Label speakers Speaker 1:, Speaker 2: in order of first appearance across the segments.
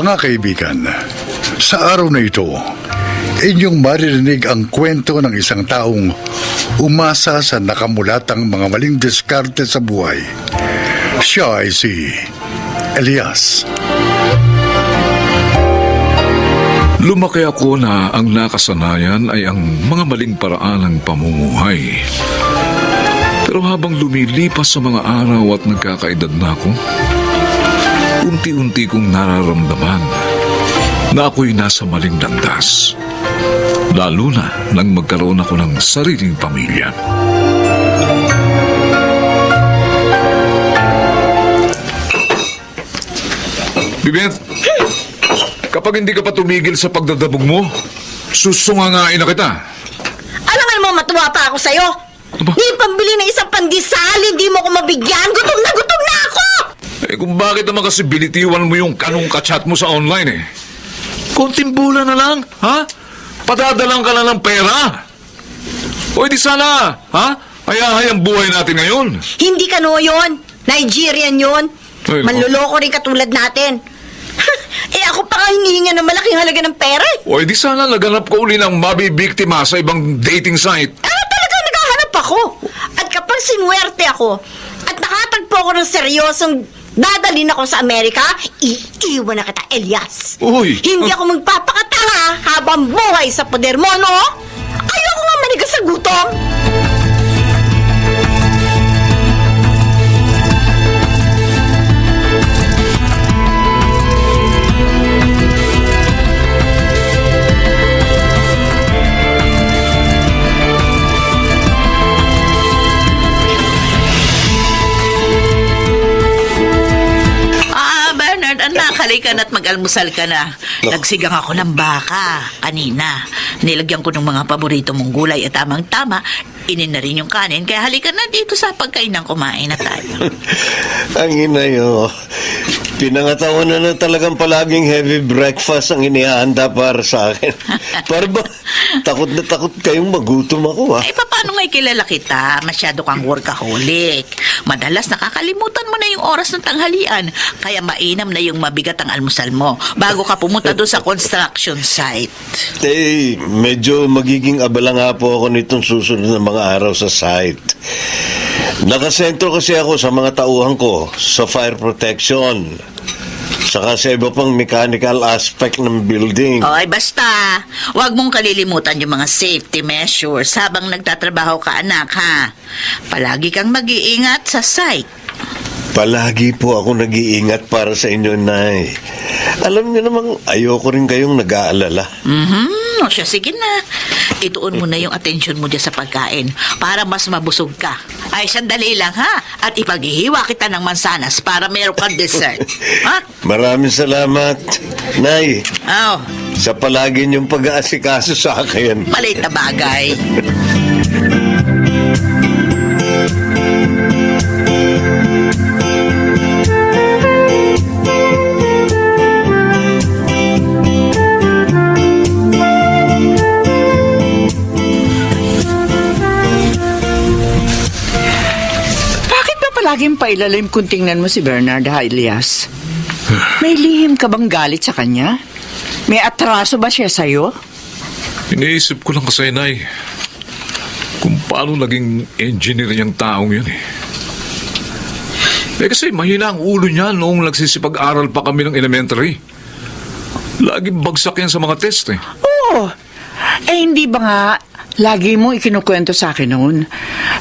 Speaker 1: Mga kaibigan, sa araw na ito, inyong maririnig ang kwento ng isang taong umasa sa nakamulatang mga maling diskarte sa buhay. Siya ay si Elias.
Speaker 2: Lumaki ako na ang nakasanayan ay ang mga maling paraan ng pamumuhay. Pero habang lumilipas sa mga araw at nagkakaedad na ako, unti-unti kong nararamdaman na ako'y nasa maling landas. Lalo na nang magkaroon ako ng sariling pamilya. Bibet, kapag hindi ka pa tumigil sa pagdadabog mo, susungangain na kita.
Speaker 3: Alangan mo, matuwa pa ako sa'yo.
Speaker 2: Aba?
Speaker 3: Di pambili ng isang pandesal, hindi mo ko mabigyan. Gutom na ako!
Speaker 2: Eh kung bakit naman kasi binitiwan mo yung kanong kachat mo sa online eh? Konting bula na lang, ha? Padadalang ka na ng pera. O di sana, ha? Hayahay ang buhay natin ngayon.
Speaker 3: Hindi ka no yun. Nigerian yun.
Speaker 2: Ay,
Speaker 3: Manloloko rin katulad natin. Eh ako pa nga hinihinga ng malaking halaga ng pera eh.
Speaker 2: O di sana naganap ko uli ng mabibiktima sa ibang dating site.
Speaker 3: Talaga naghahanap ako. At kapag sinuwerte ako at nakatagpo ako ng seryosong dadalhin ako sa Amerika, iiwan na kita, Elias.
Speaker 2: Uy!
Speaker 3: Hindi ako magpapakatanga habang buhay sa poder mo, no? Ayoko nga manigas sa gutom.
Speaker 4: Anak, halika na at mag-almusal ka na. Nagsigang ako ng baka kanina. Nilagyan ko ng mga paborito mong gulay at tamang-tama. Inin na rin yung kanin. Kaya halika na dito sa pagkain ng kumain na tayo.
Speaker 5: Ang inay, oh. Pinangatawan na talagang palaging heavy breakfast ang inihanda para sa akin. Para ba, takot na takot kayong magutom ako, ah.
Speaker 4: Eh, paano nga kilala kita? Masyado kang workaholic. Madalas nakakalimutan mo na yung oras ng tanghalian. Kaya mainam na yung mabigat ang almusal mo bago ka pumunta doon sa construction site.
Speaker 5: Eh, medyo magiging abala nga po ako nitong susunod na mga araw sa site. Nakasentro kasi ako sa mga tauhan ko sa fire protection. Saka sa iba pang mechanical aspect ng building.
Speaker 4: Oy, basta, huwag mong kalilimutan yung mga safety measures habang nagtatrabaho ka, anak, ha? Palagi kang mag-iingat sa site.
Speaker 5: Palagi po ako nag-iingat para sa inyo, Nay. Alam niyo namang ayoko rin kayong nag-aalala.
Speaker 4: O siya, sige na. Ituon mo na yung atensyon mo dyan sa pagkain para mas mabusog ka. Ay, sandali lang, ha? At ipaghihiwa kita ng mansanas para meron kang dessert. Ha?
Speaker 5: Maraming salamat, Nay.
Speaker 4: Oh,
Speaker 5: Sa palagi niyong pag-aasikaso sa akin.
Speaker 4: maliit na bagay.
Speaker 6: Laging pailalim kung tingnan mo si Bernard, ha, Elias? May lihim ka bang galit sa kanya? May atraso ba siya sa'yo?
Speaker 2: Iniisip ko lang kasi, Nay, kung paano naging engineer yung taong yun eh. Eh kasi mahina ang ulo niya noong nagsisipag-aral pa kami ng elementary. Laging bagsak yan sa mga test eh.
Speaker 6: Oo. Eh, hindi ba nga lagi mo ikinukwento sa akin noon?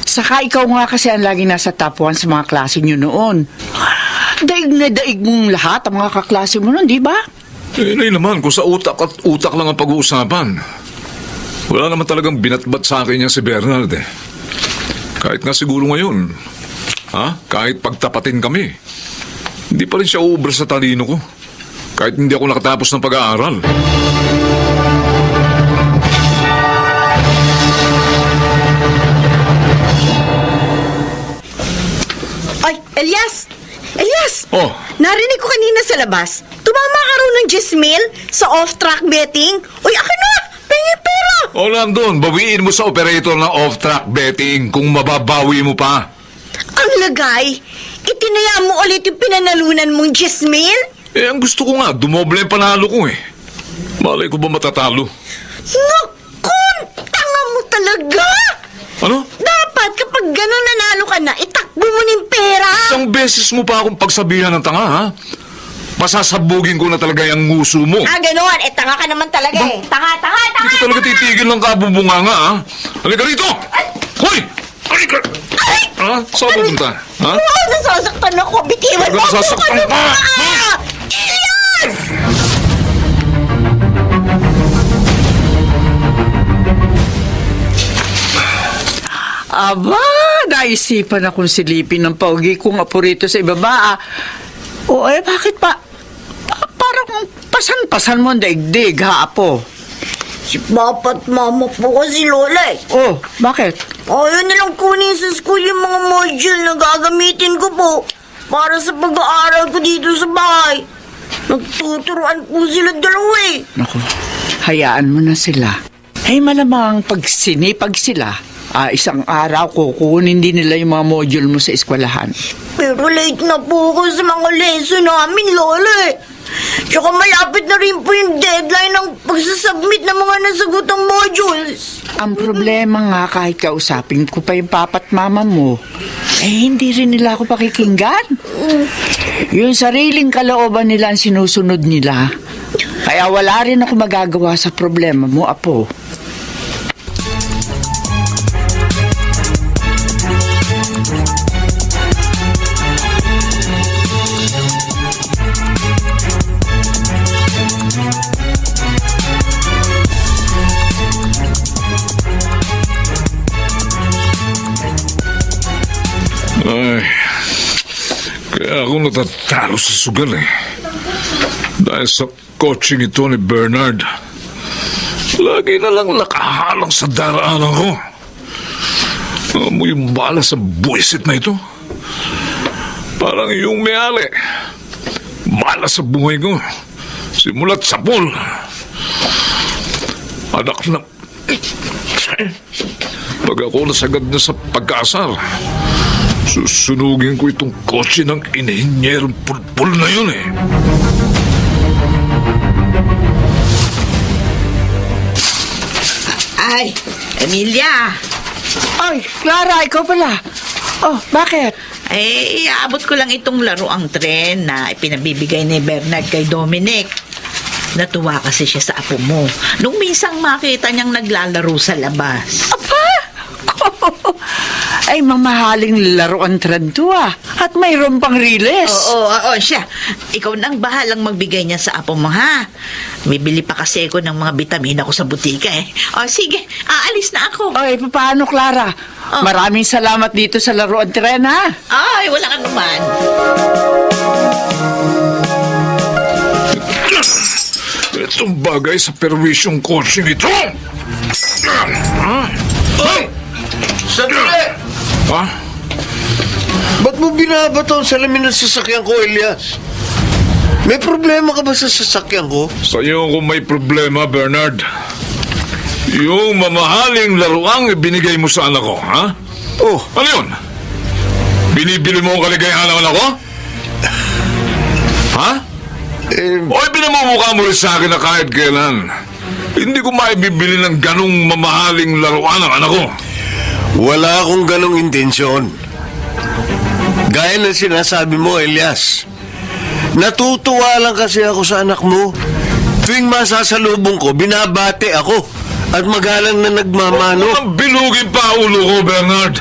Speaker 6: Saka ikaw nga kasi ang lagi nasa top 1 sa mga klase niyo noon. Daig na daig mong lahat ang mga kaklase mo noon, di ba?
Speaker 2: Eh, Nay naman, kung sa utak at utak lang ang pag-uusapan. Wala naman talagang binatbat sa akin yan si Bernard eh. Kahit nga siguro ngayon, ha? Kahit pagtapatin kami, hindi pa rin siya uubra sa talino ko. Kahit hindi ako nakatapos ng pag-aaral.
Speaker 3: Ay, Elias! Elias!
Speaker 2: Oh.
Speaker 3: Narinig ko kanina sa labas. Tumama ka raw ng Gismil sa off-track betting. Uy, akin na! Pengi pera!
Speaker 2: O nandun, bawiin mo sa operator ng off-track betting kung mababawi mo pa.
Speaker 3: Ang lagay, itinaya mo ulit yung pinanalunan mong Gismil?
Speaker 2: Ang gusto ko nga, dumoble ang panalo ko eh. Malay ko ba matatalo?
Speaker 3: Naku! Tanga mo talaga!
Speaker 2: Ano?
Speaker 3: Dapat kapag gano'n nanalo ka na, itakbo mo ng pera!
Speaker 2: Isang beses mo pa akong pagsabihan ng tanga, ha? Masasabugin ko na talaga yung nguso mo.
Speaker 3: Gano'n. Tanga ka naman talaga eh. Tanga!
Speaker 2: Hindi ko talaga titigil ng kabubunganga, ha? Halika rito! Hoy! Halika! Ha? Saan pupunta? Ha?
Speaker 3: Oh, nasasaktan ako. Bitiwan mo ako!
Speaker 2: Nasasaktan ka!
Speaker 3: Elias!
Speaker 6: Aba, naisipan akong silipin ng paugi kong apo rito sa ibaba. O bakit pa? Parang pasan-pasan mo ang daigdig, ha, apo?
Speaker 3: Si Papa at Mama po kasi Lola eh.
Speaker 6: Oh, bakit?
Speaker 3: Ayaw nilang kunin sa school yung mga module na gagamitin ko po para sa pag-aaral ko dito sa bahay. Nagtuturuan po silang dalawa eh.
Speaker 6: Naku, hayaan mo na sila. Ay malamang pag sinipag sila, isang araw kukunin din nila yung mga module mo sa eskwelahan.
Speaker 3: Pero late na po ako sa mga lesson namin, Lola eh. Tsaka malapit na rin po yung deadline ng pagsasubmit ng mga nasagutang modules.
Speaker 6: Ang problema nga kahit kausapin ko pa yung papa at mama mo, hindi rin nila ako pakikinggan. Yung sariling kalooban nila ang sinusunod nila. Kaya wala rin ako magagawa sa problema mo, apo.
Speaker 2: Ay, kaya ako natatalo sa sugal eh. Dahil sa coaching ito ni Bernard. Lagi na lang nakahalang sa daraanan ko. Amoy yung bala sa buwisit na ito. Parang yung may-ali. Bala sa buhay ko. Simulat sa pool. Anak na... Pag ako nasagad na sa pag-aasar, susunugin ko itong kotse ng inihinyerong pulpul na yun eh.
Speaker 4: Ay, Emilia!
Speaker 6: Ay, Clara, ikaw pala. Oh, bakit?
Speaker 4: Ay, iaabot ko lang itong laruang tren na ipinabibigay ni Bernard kay Dominic. Natuwa kasi siya sa apo mo. Nung minsang makita niyang naglalaro sa labas.
Speaker 6: Apa? Ay, mamahaling laruan trend to At mayroon pang riles.
Speaker 4: Oo, siya. Ikaw nang bahalang magbigay niya sa apo mo, ha? Bibili pa kasi ako ng mga bitamina ko sa butika eh. O, sige. Aalis na ako.
Speaker 6: Ay, paano, Clara?
Speaker 4: Oh.
Speaker 6: Maraming salamat dito sa laruan tren, ha?
Speaker 4: Ay, wala ka naman.
Speaker 2: Itong bagay sa perwisyong coaching ito.
Speaker 5: Hoy! Sandali!
Speaker 2: Ha?
Speaker 5: Ba't mo binabato ang salamin ng sasakyan ko, Elias? May problema ka ba sa sasakyan ko?
Speaker 2: Sa'yo kung may problema, Bernard. Yung mamahaling laruang ibinigay mo sa anak ko, ha?
Speaker 5: Oh,
Speaker 2: Ano yun? Binibili mo ang kaligayahan ng anak ko? Ha? O pinamumukha mo rin sa akin na kahit kailan hindi ko maibibili ng ganong mamahaling laruan ng anak ko.
Speaker 5: wala akong ganong intensyon. Gaya ng sinasabi mo, Elias. Natutuwa lang kasi ako sa anak mo. Tuwing masasalubong ko, binabate ako. At magalang na nagmamano.
Speaker 2: Ang binugin pa ulo ko, Bernard.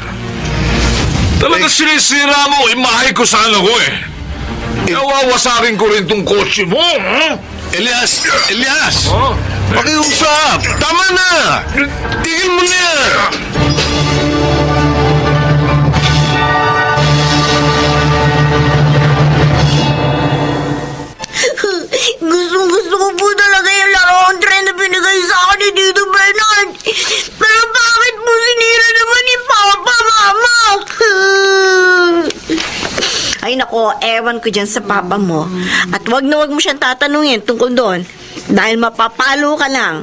Speaker 2: Talaga sinisira mo imahe ko sa anak ko eh. Nawawasakin ko rin tong kotse mo, ha?
Speaker 5: Elias! Elias!
Speaker 2: Ha?
Speaker 5: Pakiusap! Tama na! Tigil mo na yan!
Speaker 3: Gusto ko po talaga yung laruan tren na binigay sa akin ni Tito Bernard. Pero bakit po sinira naman ni Papa, Mama? Ay nako, ewan ko dyan sa papa mo. At wag na wag mo siyang tatanungin tungkol doon. Dahil mapapalo ka lang.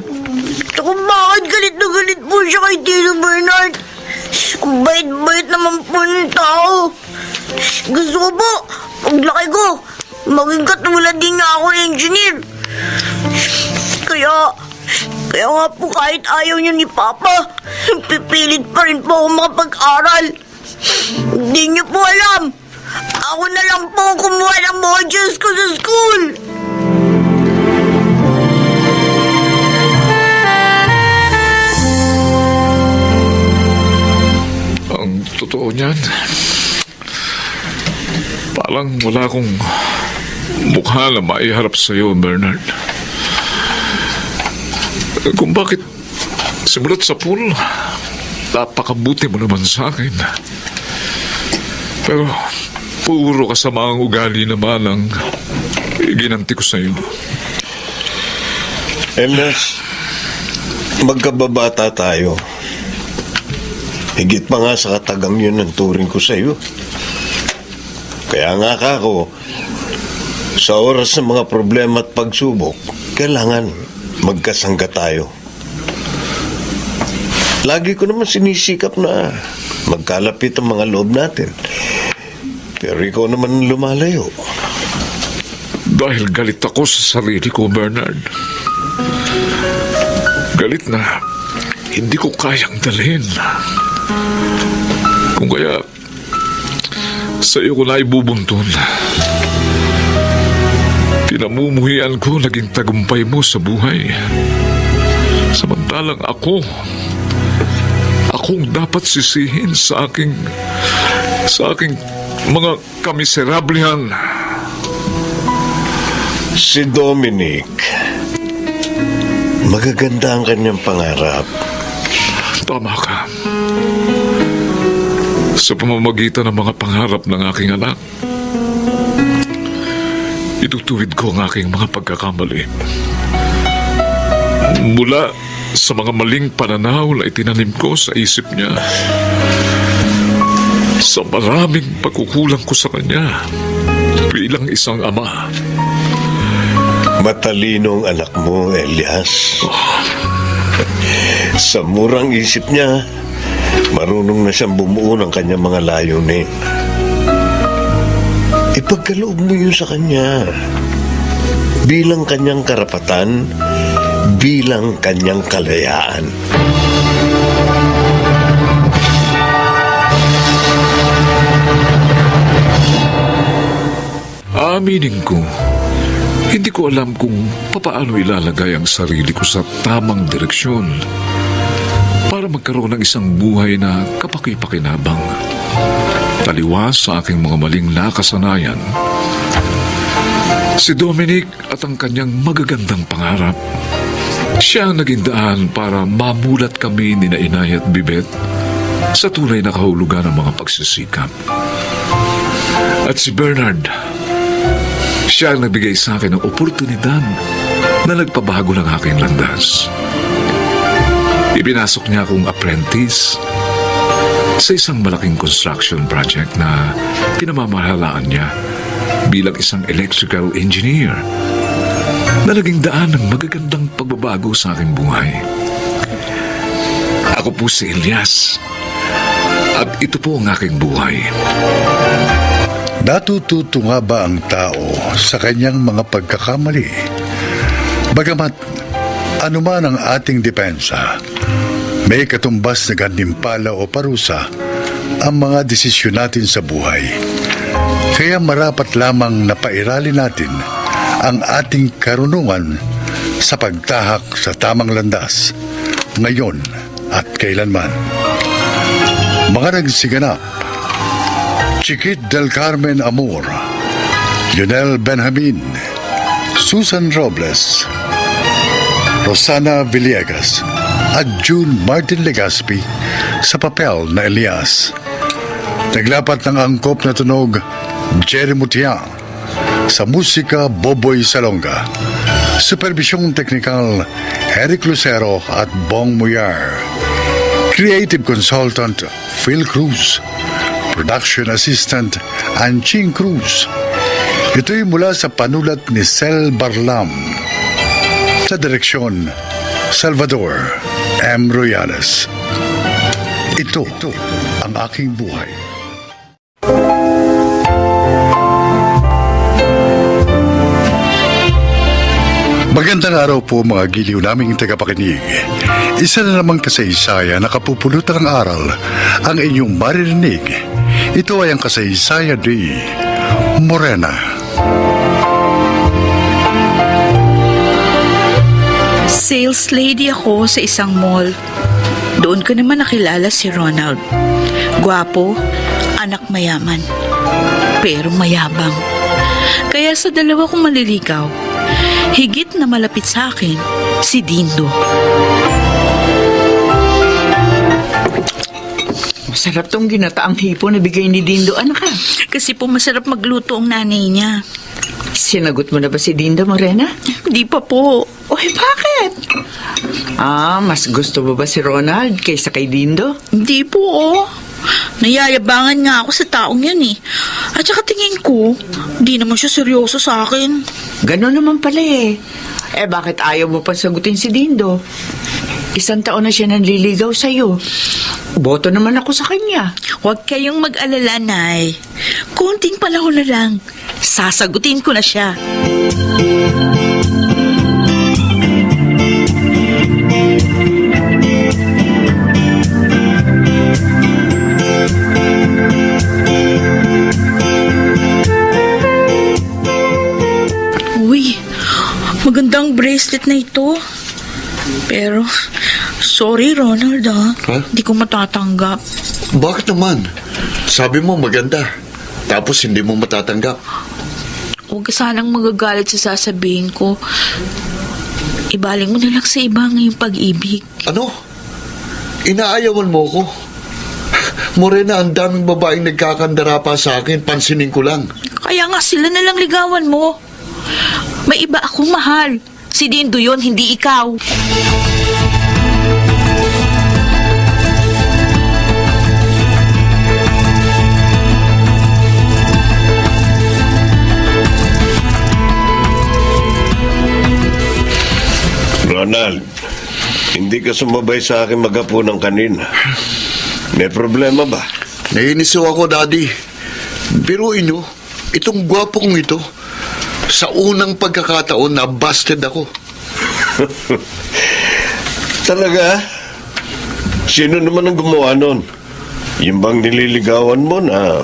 Speaker 3: Ako bakit galit na galit po siya kay Tito Bernard? Ang bait-bait naman po ng tao. Gusto ko po, paglaki ko, maging katulad din nga ako, engineer. Kaya nga po kahit ayaw niyo ni Papa, pipilit pa rin po ako makapag-aral. Hindi niyo po alam. Ako na lang po ang kumuha ng modules ko sa school.
Speaker 2: Ang totoo niyan, parang wala akong mukha na maiharap sa iyo, Bernard. Kung bakit simulat sa pool, napakabuti mo naman sa akin. Pero puro kasamaang ugali naman ang ginanti ko sa iyo.
Speaker 5: Elias, magkababata tayo. Higit pa nga sa katagang yun ang turing ko sa iyo. Kaya nga ako, sa oras ng mga problema at pagsubok, kailangan magkasangga tayo. Lagi ko naman sinisikap na magkalapit ang mga loob natin. Pero ikaw naman lumalayo.
Speaker 2: Dahil galit ako sa sarili ko, Bernard. Galit na hindi ko kayang dalhin. Kung kaya, sa iyo ko na ibubuntun. Pinamumuhian ko naging tagumpay mo sa buhay. Samantalang akong dapat sisihin sa aking mga kamiserablihan.
Speaker 5: Si Dominic, magaganda ang kanyang pangarap.
Speaker 2: Tama ka. Sa pamamagitan ng mga pangarap ng aking anak, itutuwid ko ang aking mga pagkakamali. Mula sa mga maling pananaw na itinanim ko sa isip niya, sa maraming pagkukulang ko sa kanya bilang isang ama.
Speaker 5: Matalinong anak mo, Elias. Sa murang isip niya, marunong na siyang bumuo ng kanyang mga layunin. Ipagkaloob mo yun sa kanya. Bilang kanyang karapatan, bilang kanyang kalayaan.
Speaker 2: Aminin ko, hindi ko alam kung papaano ilalagay ang sarili ko sa tamang direksyon para magkaroon ng isang buhay na kapaki-pakinabang. Taliwas sa aking mga maling nakasanayan. Si Dominic at ang kanyang magagandang pangarap, siya ang naging daan para mamulat kami ni Inay at Bibet sa tunay na kahulugan ng mga pagsisikap. At si Bernard, siya ang nagbigay sa akin ng oportunidad na nagpabago ng aking landas. Ipinasok niya akong apprentice sa isang malaking construction project na pinamamahalaan niya bilang isang electrical engineer na naging daan ng magagandang pagbabago sa aking buhay. Ako po si Elias at ito po ang aking buhay.
Speaker 1: Natututo nga ba ang tao sa kanyang mga pagkakamali? Bagamat anuman ang ating depensa, may katumbas na gantimpala o parusa ang mga desisyon natin sa buhay. Kaya marapat lamang na pairalin natin ang ating karunungan sa pagtahak sa tamang landas, ngayon at kailanman. Mga nagsiganap: Chiquit del Carmen Amor, Lionel Benjamin, Susan Robles, Rosana Villegas at June Martin Legaspi sa papel na Elias. Naglapat ng angkop na tunog Jerry Mutiang, sa musika Boboy Salonga, supervisyong teknikal Eric Lucero at Bong Muyar, creative consultant Phil Cruz, production assistant Anching Cruz. Ito'y mula sa panulat ni Sel Barlam. Sa direksyon, Salvador M. Royales. Ito ang aking buhay. Magandang araw po mga giliw naming tagapakinig. Isa na namang kasaysayan na kapupulutan ng aral ang inyong maririnig. Ito ay ang kasaysayan ni Morena.
Speaker 4: Sales lady ako sa isang mall. Doon ko naman nakilala si Ronald. Gwapo, anak mayaman, pero mayabang. Kaya sa dalawa kong maliligaw, higit na malapit sa akin si Dindo.
Speaker 6: Masarap tong ginataang hipo na bigay ni Dindo, anak ka.
Speaker 4: Kasi po masarap magluto ang nanay niya.
Speaker 6: Sinagot mo na ba si Dindo, Morena?
Speaker 4: Di pa po.
Speaker 6: Oy, bakit? Mas gusto mo ba si Ronald kaysa kay Dindo?
Speaker 4: Hindi po, oh. Nayayabangan nga ako sa taong yun eh. At saka tingin ko, di naman siya seryoso sa akin.
Speaker 6: Ganon naman pala eh. Bakit ayaw mo pa sagutin si Dindo? 1 taon na siya nanliligaw sa'yo. Boto naman ako sa kanya.
Speaker 4: Huwag kayong mag-alala, Nay. Konting panahon na lang. Sasagutin ko na siya. Uy, magandang bracelet na ito. Pero, sorry Ronald Hindi ko matatanggap.
Speaker 7: Bakit naman? Sabi mo maganda, tapos hindi mo matatanggap.
Speaker 4: Huwag ka sanang magagalit sa sasabihin ko. Ibaling mo na lang sa iba ngayong pag-ibig.
Speaker 7: Ano? Inaayawan mo ko? Morena, ang daming babaeng nagkakandara pa sa akin, pansinin ko lang.
Speaker 4: Kaya nga sila na lang ligawan mo. May iba akong mahal. Si Dindo yun, hindi ikaw.
Speaker 5: Ronald, hindi ka sumabay sa akin maghapunan kanina. May problema ba?
Speaker 7: Nainis ako, Daddy. Biruin nyo, itong gwapo kong ito, sa unang pagkakataon na busted ako.
Speaker 5: Talaga? Sino naman ang gumawa nun? Yung bang nililigawan mo na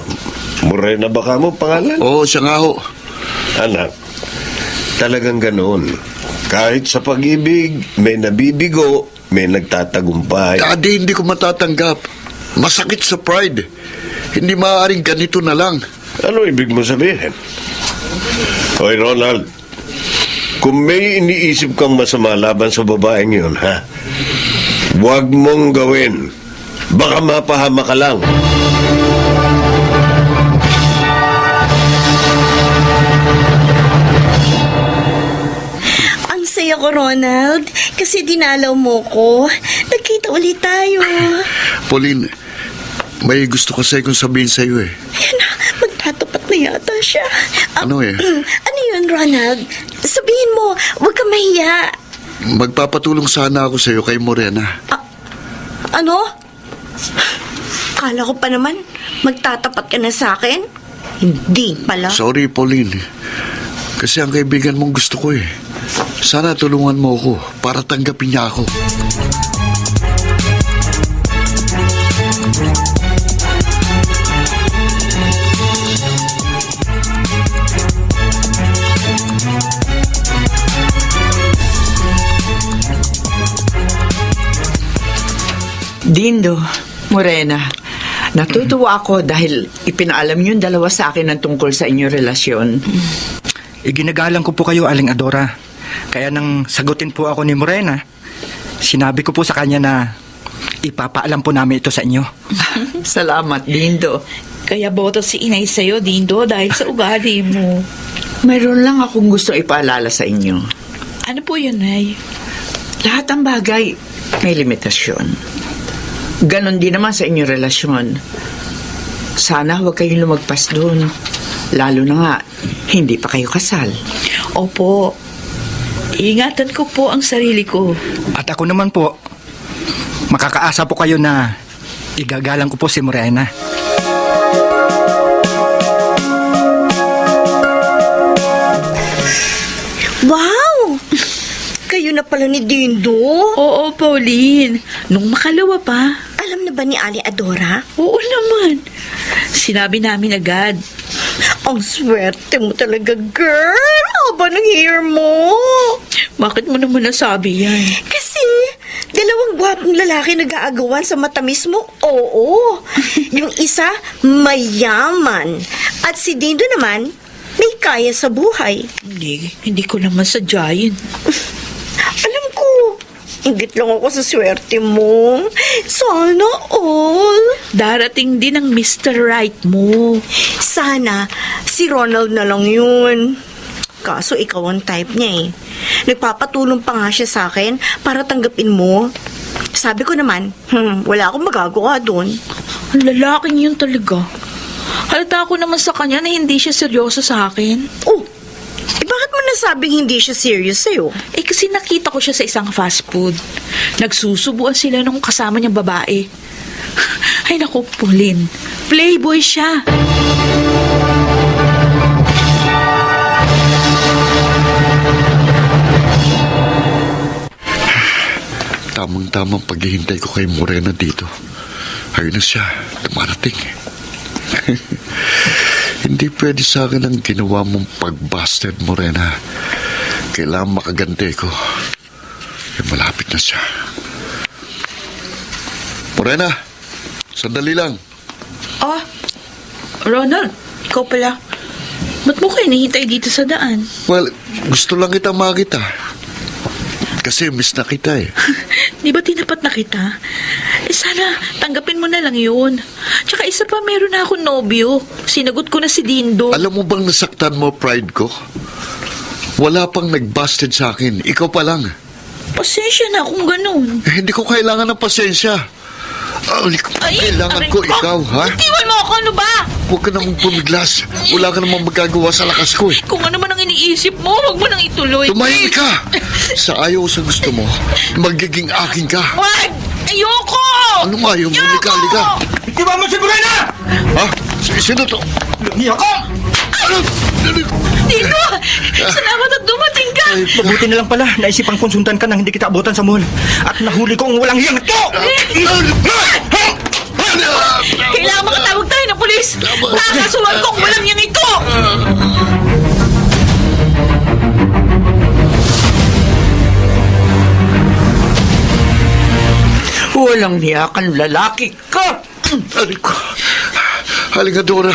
Speaker 5: Morena baka mo pangalan?
Speaker 7: Oo, siya nga ho.
Speaker 5: Anak, talagang ganoon. Kahit sa pag-ibig, may nabibigo, may nagtatagumpay.
Speaker 7: Daddy, hindi ko matatanggap. Masakit sa pride. Hindi maaaring ganito na lang.
Speaker 5: Ano ibig mo sabihin? Hoy, Ronald, kung may iniisip kang masama laban sa babaeng yun, ha? Huwag mong gawin. Baka mapahama ka lang.
Speaker 3: Ang saya ko, Ronald. Kasi dinalaw mo ko. Nagkita ulit tayo.
Speaker 7: Pauline, may gusto kasi akong sabihin sa'yo eh.
Speaker 3: Ayan na, magtatapat na yata siya.
Speaker 7: Ano eh?
Speaker 3: Ano yun, Ronald? Sabihin mo, huwag ka mahiya.
Speaker 7: Magpapatulong sana ako sa'yo kay Morena.
Speaker 3: Ano? Kala ko pa naman, magtatapat ka na sa akin? Hindi pala.
Speaker 7: Sorry, Pauline. Kasi ang kaibigan mong gusto ko eh. Sana tulungan mo ako para tanggapin niya ako.
Speaker 6: Dindo, Morena, natutuwa ako dahil ipinaalam yung dalawa sa akin ng tungkol sa inyong relasyon.
Speaker 8: Iginagalang ko po kayo, Aling Adora. Kaya nang sagutin po ako ni Morena, sinabi ko po sa kanya na ipapaalam po namin ito sa inyo.
Speaker 6: Salamat, Dindo.
Speaker 4: Kaya boto si inay sa'yo, Dindo, dahil sa ugali mo.
Speaker 6: Mayroon lang akong gusto ipaalala sa inyo.
Speaker 4: Ano po yun, Nay?
Speaker 6: Lahat ng bagay may limitasyon. Ganon din naman sa inyong relasyon. Sana huwag kayong lumagpas doon. Lalo na nga, hindi pa kayo kasal.
Speaker 4: Opo. Ingatan ko po ang sarili ko.
Speaker 8: At ako naman po, makakaasa po kayo na igagalang ko po si Morena.
Speaker 3: Wow! na pala ni Dindo.
Speaker 4: Oo, Pauline. Nung makalawa pa.
Speaker 3: Alam na ba ni Ali Adora?
Speaker 4: Oo naman. Sinabi namin agad.
Speaker 3: Ang swerte mo talaga, girl. Haba ng hair mo.
Speaker 4: Bakit mo naman nasabi yan?
Speaker 3: Kasi, dalawang gwapong lalaki nag-aagawan sa matamis mo. Oo. Yung isa, mayaman. At si Dindo naman, may kaya sa buhay.
Speaker 4: Hindi ko naman sadyain.
Speaker 3: Alam ko, inggit lang ako sa swerte mo. Sana all.
Speaker 4: Darating din ang Mr. Right mo.
Speaker 3: Sana, si Ronald na lang yun. Kaso ikaw ang type niya eh. Nagpapatulong pa nga siya sa akin para tanggapin mo. Sabi ko naman, wala akong magagawa doon.
Speaker 4: Ang lalaking yun talaga. Halata ko naman sa kanya na hindi siya seryoso sa akin.
Speaker 3: Oh, bakit mo nasabing hindi siya serious sa'yo?
Speaker 4: Kasi nakita ko siya sa isang fast food. Nagsusubuan sila nung kasama niyang babae. Ay naku, Pauline. Playboy siya.
Speaker 7: Tamang-tamang paghihintay ko kay Morena dito. Ayun na siya, dumarating. Hindi pwede sa akin ang ginawa mong pag-busted, Morena. Kailangan makaganti ko. Malapit na siya. Morena, sandali lang.
Speaker 4: Ah, Ronald, ikaw pala. Ba't mo kayo nahintay dito sa daan?
Speaker 7: Well, gusto lang kita makita. Kasi miss na kita eh.
Speaker 4: Di ba tinapat na kita? Sana tanggapin mo na lang yun. Tsaka isa pa, meron na akong nobyo. Sinagot ko na si Dindo.
Speaker 7: Alam mo bang nasaktan mo pride ko? Wala pang nag-busted sa akin. Ikaw pa lang.
Speaker 4: Pasensya na kung ganun.
Speaker 7: Hindi ko kailangan ng pasensya. Kailangan ko ikaw, ha?
Speaker 4: Itiwan mo ako, ano ba?
Speaker 7: Huwag ka namang pumiglas. Wala ka namang magagawa sa lakas ko eh.
Speaker 4: Kung ano man ang iniisip mo, huwag mo nang ituloy.
Speaker 7: Tumahimik ka! Sa ayaw sa gusto mo, magiging akin ka.
Speaker 4: Wag! Ayoko!
Speaker 7: Anong ayaw mo? Lika.
Speaker 8: Itiwan mo si Morena!
Speaker 7: Ha? Sino to?
Speaker 8: Lumiya ka!
Speaker 4: Dino! Salamat at dumating ka!
Speaker 8: Mabuti na lang pala, naisipan konsultan ka nang hindi kita abutan sa mall. At nahuli ko ang walang hiyang to!
Speaker 4: Kailangan makatawag tayo ng pulis! Kakasuhan kong walang yang ito!
Speaker 6: Walang niyakan lalaki ka!
Speaker 7: Halika, Dora.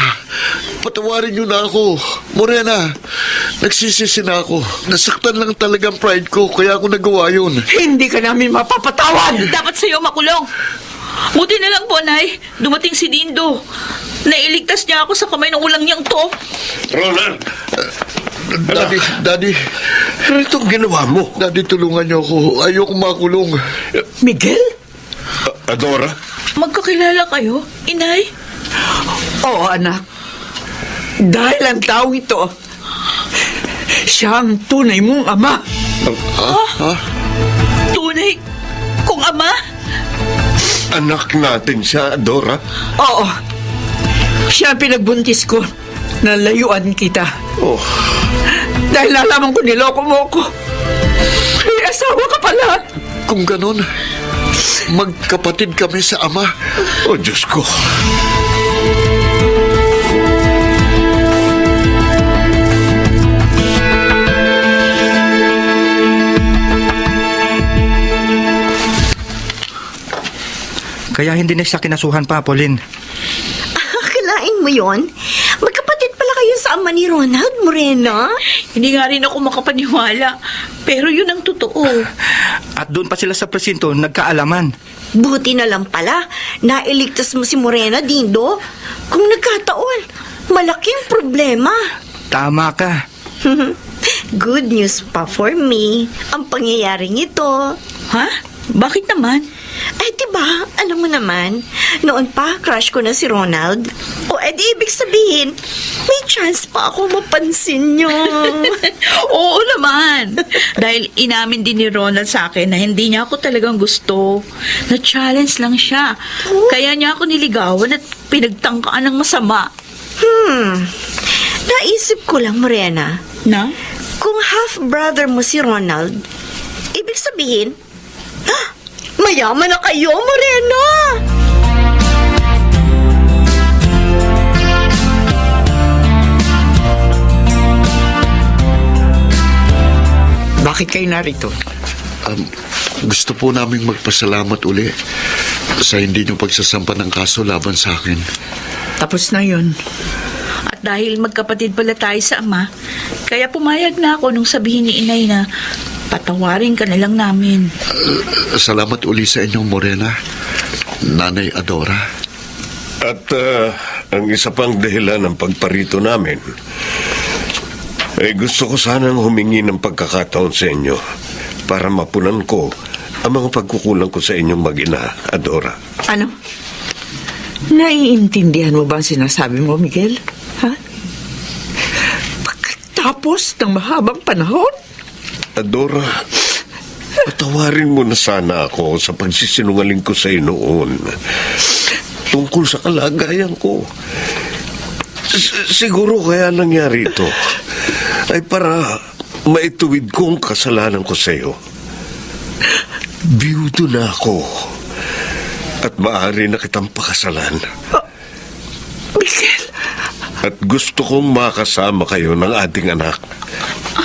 Speaker 7: Patawarin niyo na ako. Morena, nagsisisi na ako. Nasaktan lang talagang pride ko, kaya ako nagawa yun.
Speaker 6: Hindi ka namin mapapatawad!
Speaker 4: Dapat sa'yo makulong. Buti na lang po, Nay. Dumating si Dindo. Nailigtas niya ako sa kamay ng ulang niyang to.
Speaker 5: Ronald!
Speaker 7: Daddy,
Speaker 5: Ano itong ginawa mo?
Speaker 7: Daddy, tulungan niyo ako. Ayoko makulong.
Speaker 6: Miguel?
Speaker 5: Adora?
Speaker 4: Magkakilala kayo, Inay?
Speaker 6: Oo, anak. Dahil ang taong ito, siya ang tunay mong ama.
Speaker 7: Ha?
Speaker 4: Tunay kung ama?
Speaker 5: Anak natin siya, Adora.
Speaker 6: Oo. Siya ang pinagbuntis ko na layuan kita.
Speaker 5: Oh,
Speaker 6: Dahil nalaman ko niloko mo ko. May asawa ka pala.
Speaker 7: Kung ganun, magkapatid kami sa ama.
Speaker 5: oh Diyos ko.
Speaker 8: Kaya hindi na siya kinasuhan pa, Pauline.
Speaker 3: Akalain mo yon? Magkapatid pala kayo sa ama ni Ronald, Morena?
Speaker 4: Hindi nga rin ako makapaniwala. Pero yun ang totoo.
Speaker 8: At doon pa sila sa presinto nagkaalaman.
Speaker 3: Buti na lang pala, nailigtas mo si Morena, Dindo. Kung nagkataon, malaking problema.
Speaker 8: Tama ka.
Speaker 3: Good news pa for me, ang pangyayaring ito.
Speaker 4: Ha? Bakit naman?
Speaker 3: Ay, diba, alam mo naman, noon pa, crush ko na si Ronald. O, edi ibig sabihin, may chance pa ako mapansin niyo.
Speaker 4: Oo naman. Dahil inamin din ni Ronald sa akin na hindi niya ako talagang gusto. Na-challenge lang siya. Kaya niya ako niligawan at pinagtangkaan ng masama.
Speaker 3: Naisip ko lang, Morena,
Speaker 4: Na?
Speaker 3: kung half-brother mo si Ronald, Ibig sabihin, mayaman na kayo, Morena!
Speaker 6: Bakit kayo narito?
Speaker 7: Gusto po naming magpasalamat uli sa hindi nyo pagsasampa ng kaso laban sa akin.
Speaker 6: Tapos na yun.
Speaker 4: At dahil magkapatid pala tayo sa ama, kaya pumayag na ako nung sabihin ni inay na patawarin ka na lang namin.
Speaker 7: Salamat uli sa inyo, Morena. Nanay Adora.
Speaker 5: At ang isa pang dahilan ng pagparito namin ay gusto ko sanang humingi ng pagkakataon sa inyo para mapunan ko ang mga pagkukulang ko sa inyong mag-ina, Adora.
Speaker 6: Ano? Naiintindihan mo ba ang sinasabi mo, Miguel? Ha? Pagkatapos ng mahabang panahon?
Speaker 5: Adora, patawarin mo na sana ako sa pagsisinungaling ko sa iyo noon tungkol sa kalagayan ko. Siguro kaya nangyari ito ay para maituwid ko ang kasalanan ko sa iyo. Biyudo na ako at maaari na kitang pakasalan.
Speaker 6: Miguel!
Speaker 5: At gusto kong makasama kayo ng ating anak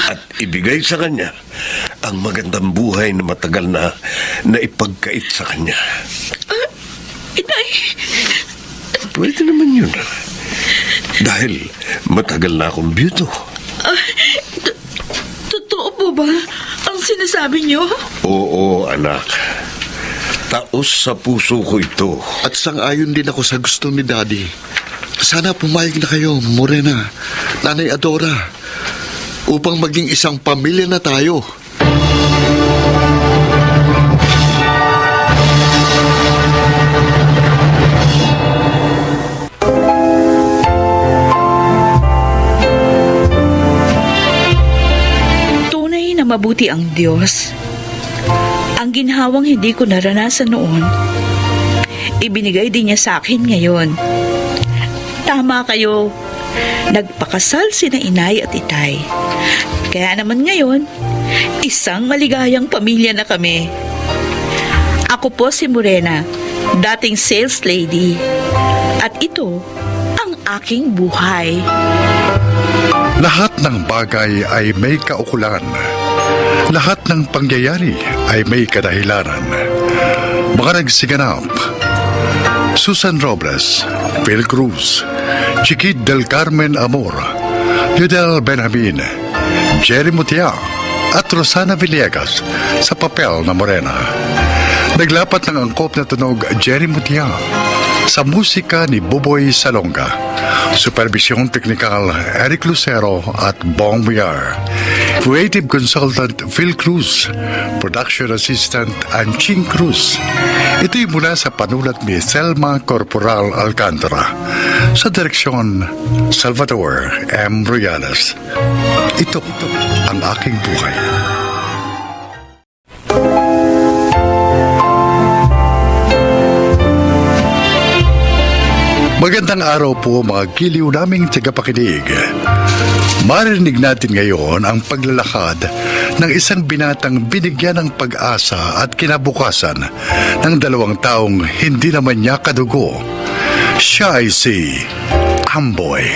Speaker 5: at ibigay sa kanya ang magandang buhay na matagal na ipagkait sa kanya.
Speaker 4: Inay!
Speaker 5: Pwede naman yun. Dahil matagal na akong biyudo.
Speaker 4: Totoo po ba ang sinasabi niyo?
Speaker 5: Oo, anak. Taos sa puso ko ito.
Speaker 7: At sang-ayon din ako sa gusto ni Daddy. Sana pumayag na kayo, Morena, Nanay Adora, upang maging isang pamilya na tayo.
Speaker 4: Tunay na mabuti ang Diyos. Ang ginhawang hindi ko naranasan noon, ibinigay din niya sa akin ngayon. Tama kayo. Nagpakasal sina inay at itay. Kaya naman ngayon, isang maligayang pamilya na kami. Ako po si Morena, dating sales lady. At ito, ang aking buhay.
Speaker 1: Lahat ng bagay ay may kaukulan. Lahat ng pangyayari ay may kadahilanan. Mga nagsiganap: Susan Robles, Phil Cruz, Chiquit del Carmen Amor, Yudel Benjamin, Jerry Mutia at Rosana Villegas sa papel na Morena. Naglapat ng angkop na tunog Jerry Mutia sa musika ni Buboy Salonga. Supervision Technical Eric Lucero at Bong Villar. Creative Consultant Phil Cruz. Production Assistant Anching Cruz. Ito'y mula sa panulat ni Selma Corporal Alcantara. Sa direksyon, Salvador M. Royales. Ito ang aking buhay. Magandang araw po mga giliw naming tagapakinig. Marinig natin ngayon ang paglalakad ng isang binatang binigyan ng pag-asa at kinabukasan ng 2 taong hindi naman niya kadugo. Siya ay si Amboy.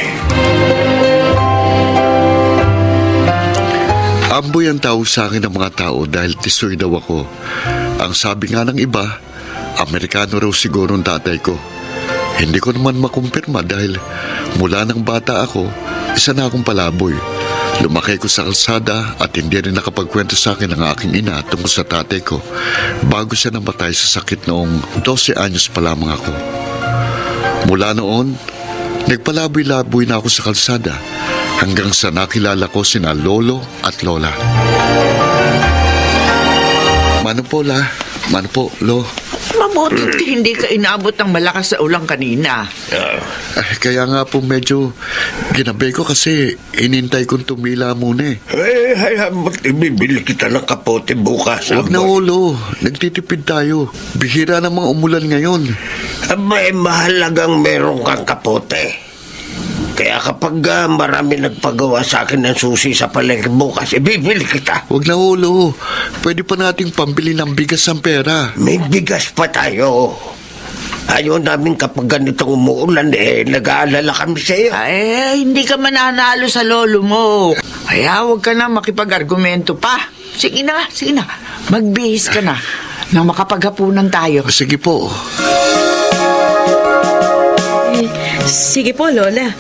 Speaker 7: Amboy ang tawag sa akin ng mga tao dahil tisoy daw ako. Ang sabi nga ng iba, Amerikano raw siguro ang tatay ko. Hindi ko naman makumpirma dahil mula ng bata ako, isa na akong palaboy. Lumaki ko sa kalsada at hindi rin nakapagkwento sa akin ng aking ina tungkol sa tatay ko bago siya namatay sa sakit noong 12 anyos pa lamang ako. Mula noon, nagpalaboy-laboy na ako sa kalsada hanggang sa nakilala ko sina lolo at lola. Mano po, la? Mano po, lo?
Speaker 6: Mabutit hindi ka inabot ng malakas sa ulang kanina.
Speaker 7: Kaya nga po medyo ginabi ko kasi inintay kong tumila muna eh.
Speaker 5: Ba't ibibili kita ng kapote bukas?
Speaker 7: Huwag na ulo, nagtitipid tayo. Bihira namang umulan ngayon.
Speaker 5: Abay, mahalagang meron kang kapote. Kaya kapag marami nagpagawa sa akin ng susi sa palengke bukas, bibili kita.
Speaker 7: Huwag na, Lo. Pwede pa nating pambili ng bigas ang pera.
Speaker 5: May bigas pa tayo. Ayaw namin kapag ganitong umuulan, nag-aalala kami sa iyo.
Speaker 6: Ay, hindi ka mananalo sa lolo mo. Kaya huwag ka na makipag-argumento pa. Sige na. Magbihis ka na nang makapaghapunan tayo.
Speaker 7: Sige po.
Speaker 4: Sige po, Lola.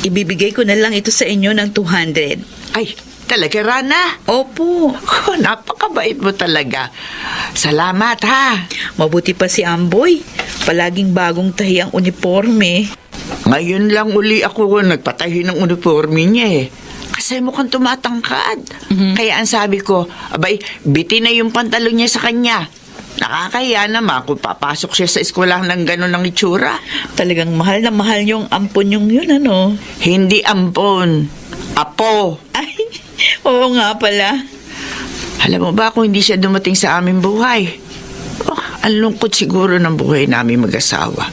Speaker 4: Ibibigay ko na lang ito sa inyo ng 200.
Speaker 6: Ay, talaga, Rana?
Speaker 4: Opo.
Speaker 6: Oh, napakabait mo talaga. Salamat, ha?
Speaker 4: Mabuti pa si Amboy. Palaging bagong tahi ang uniforme.
Speaker 6: Ngayon lang uli ako nagpatahi ng uniforme niya eh. Kasi mukhang tumatangkad. Kaya ang sabi ko, abay, bitin na yung pantalon niya sa kanya. Nakakaya naman kung papasok siya sa eskwelahan ng gano'n ng itsura.
Speaker 4: Talagang mahal na mahal yung ampon yung yun, ano?
Speaker 6: Hindi ampon. Apo.
Speaker 4: Ay, oo nga pala.
Speaker 6: Alam mo ba kung hindi siya dumating sa aming buhay? Oh, ang lungkot siguro ng buhay namin mag-asawa.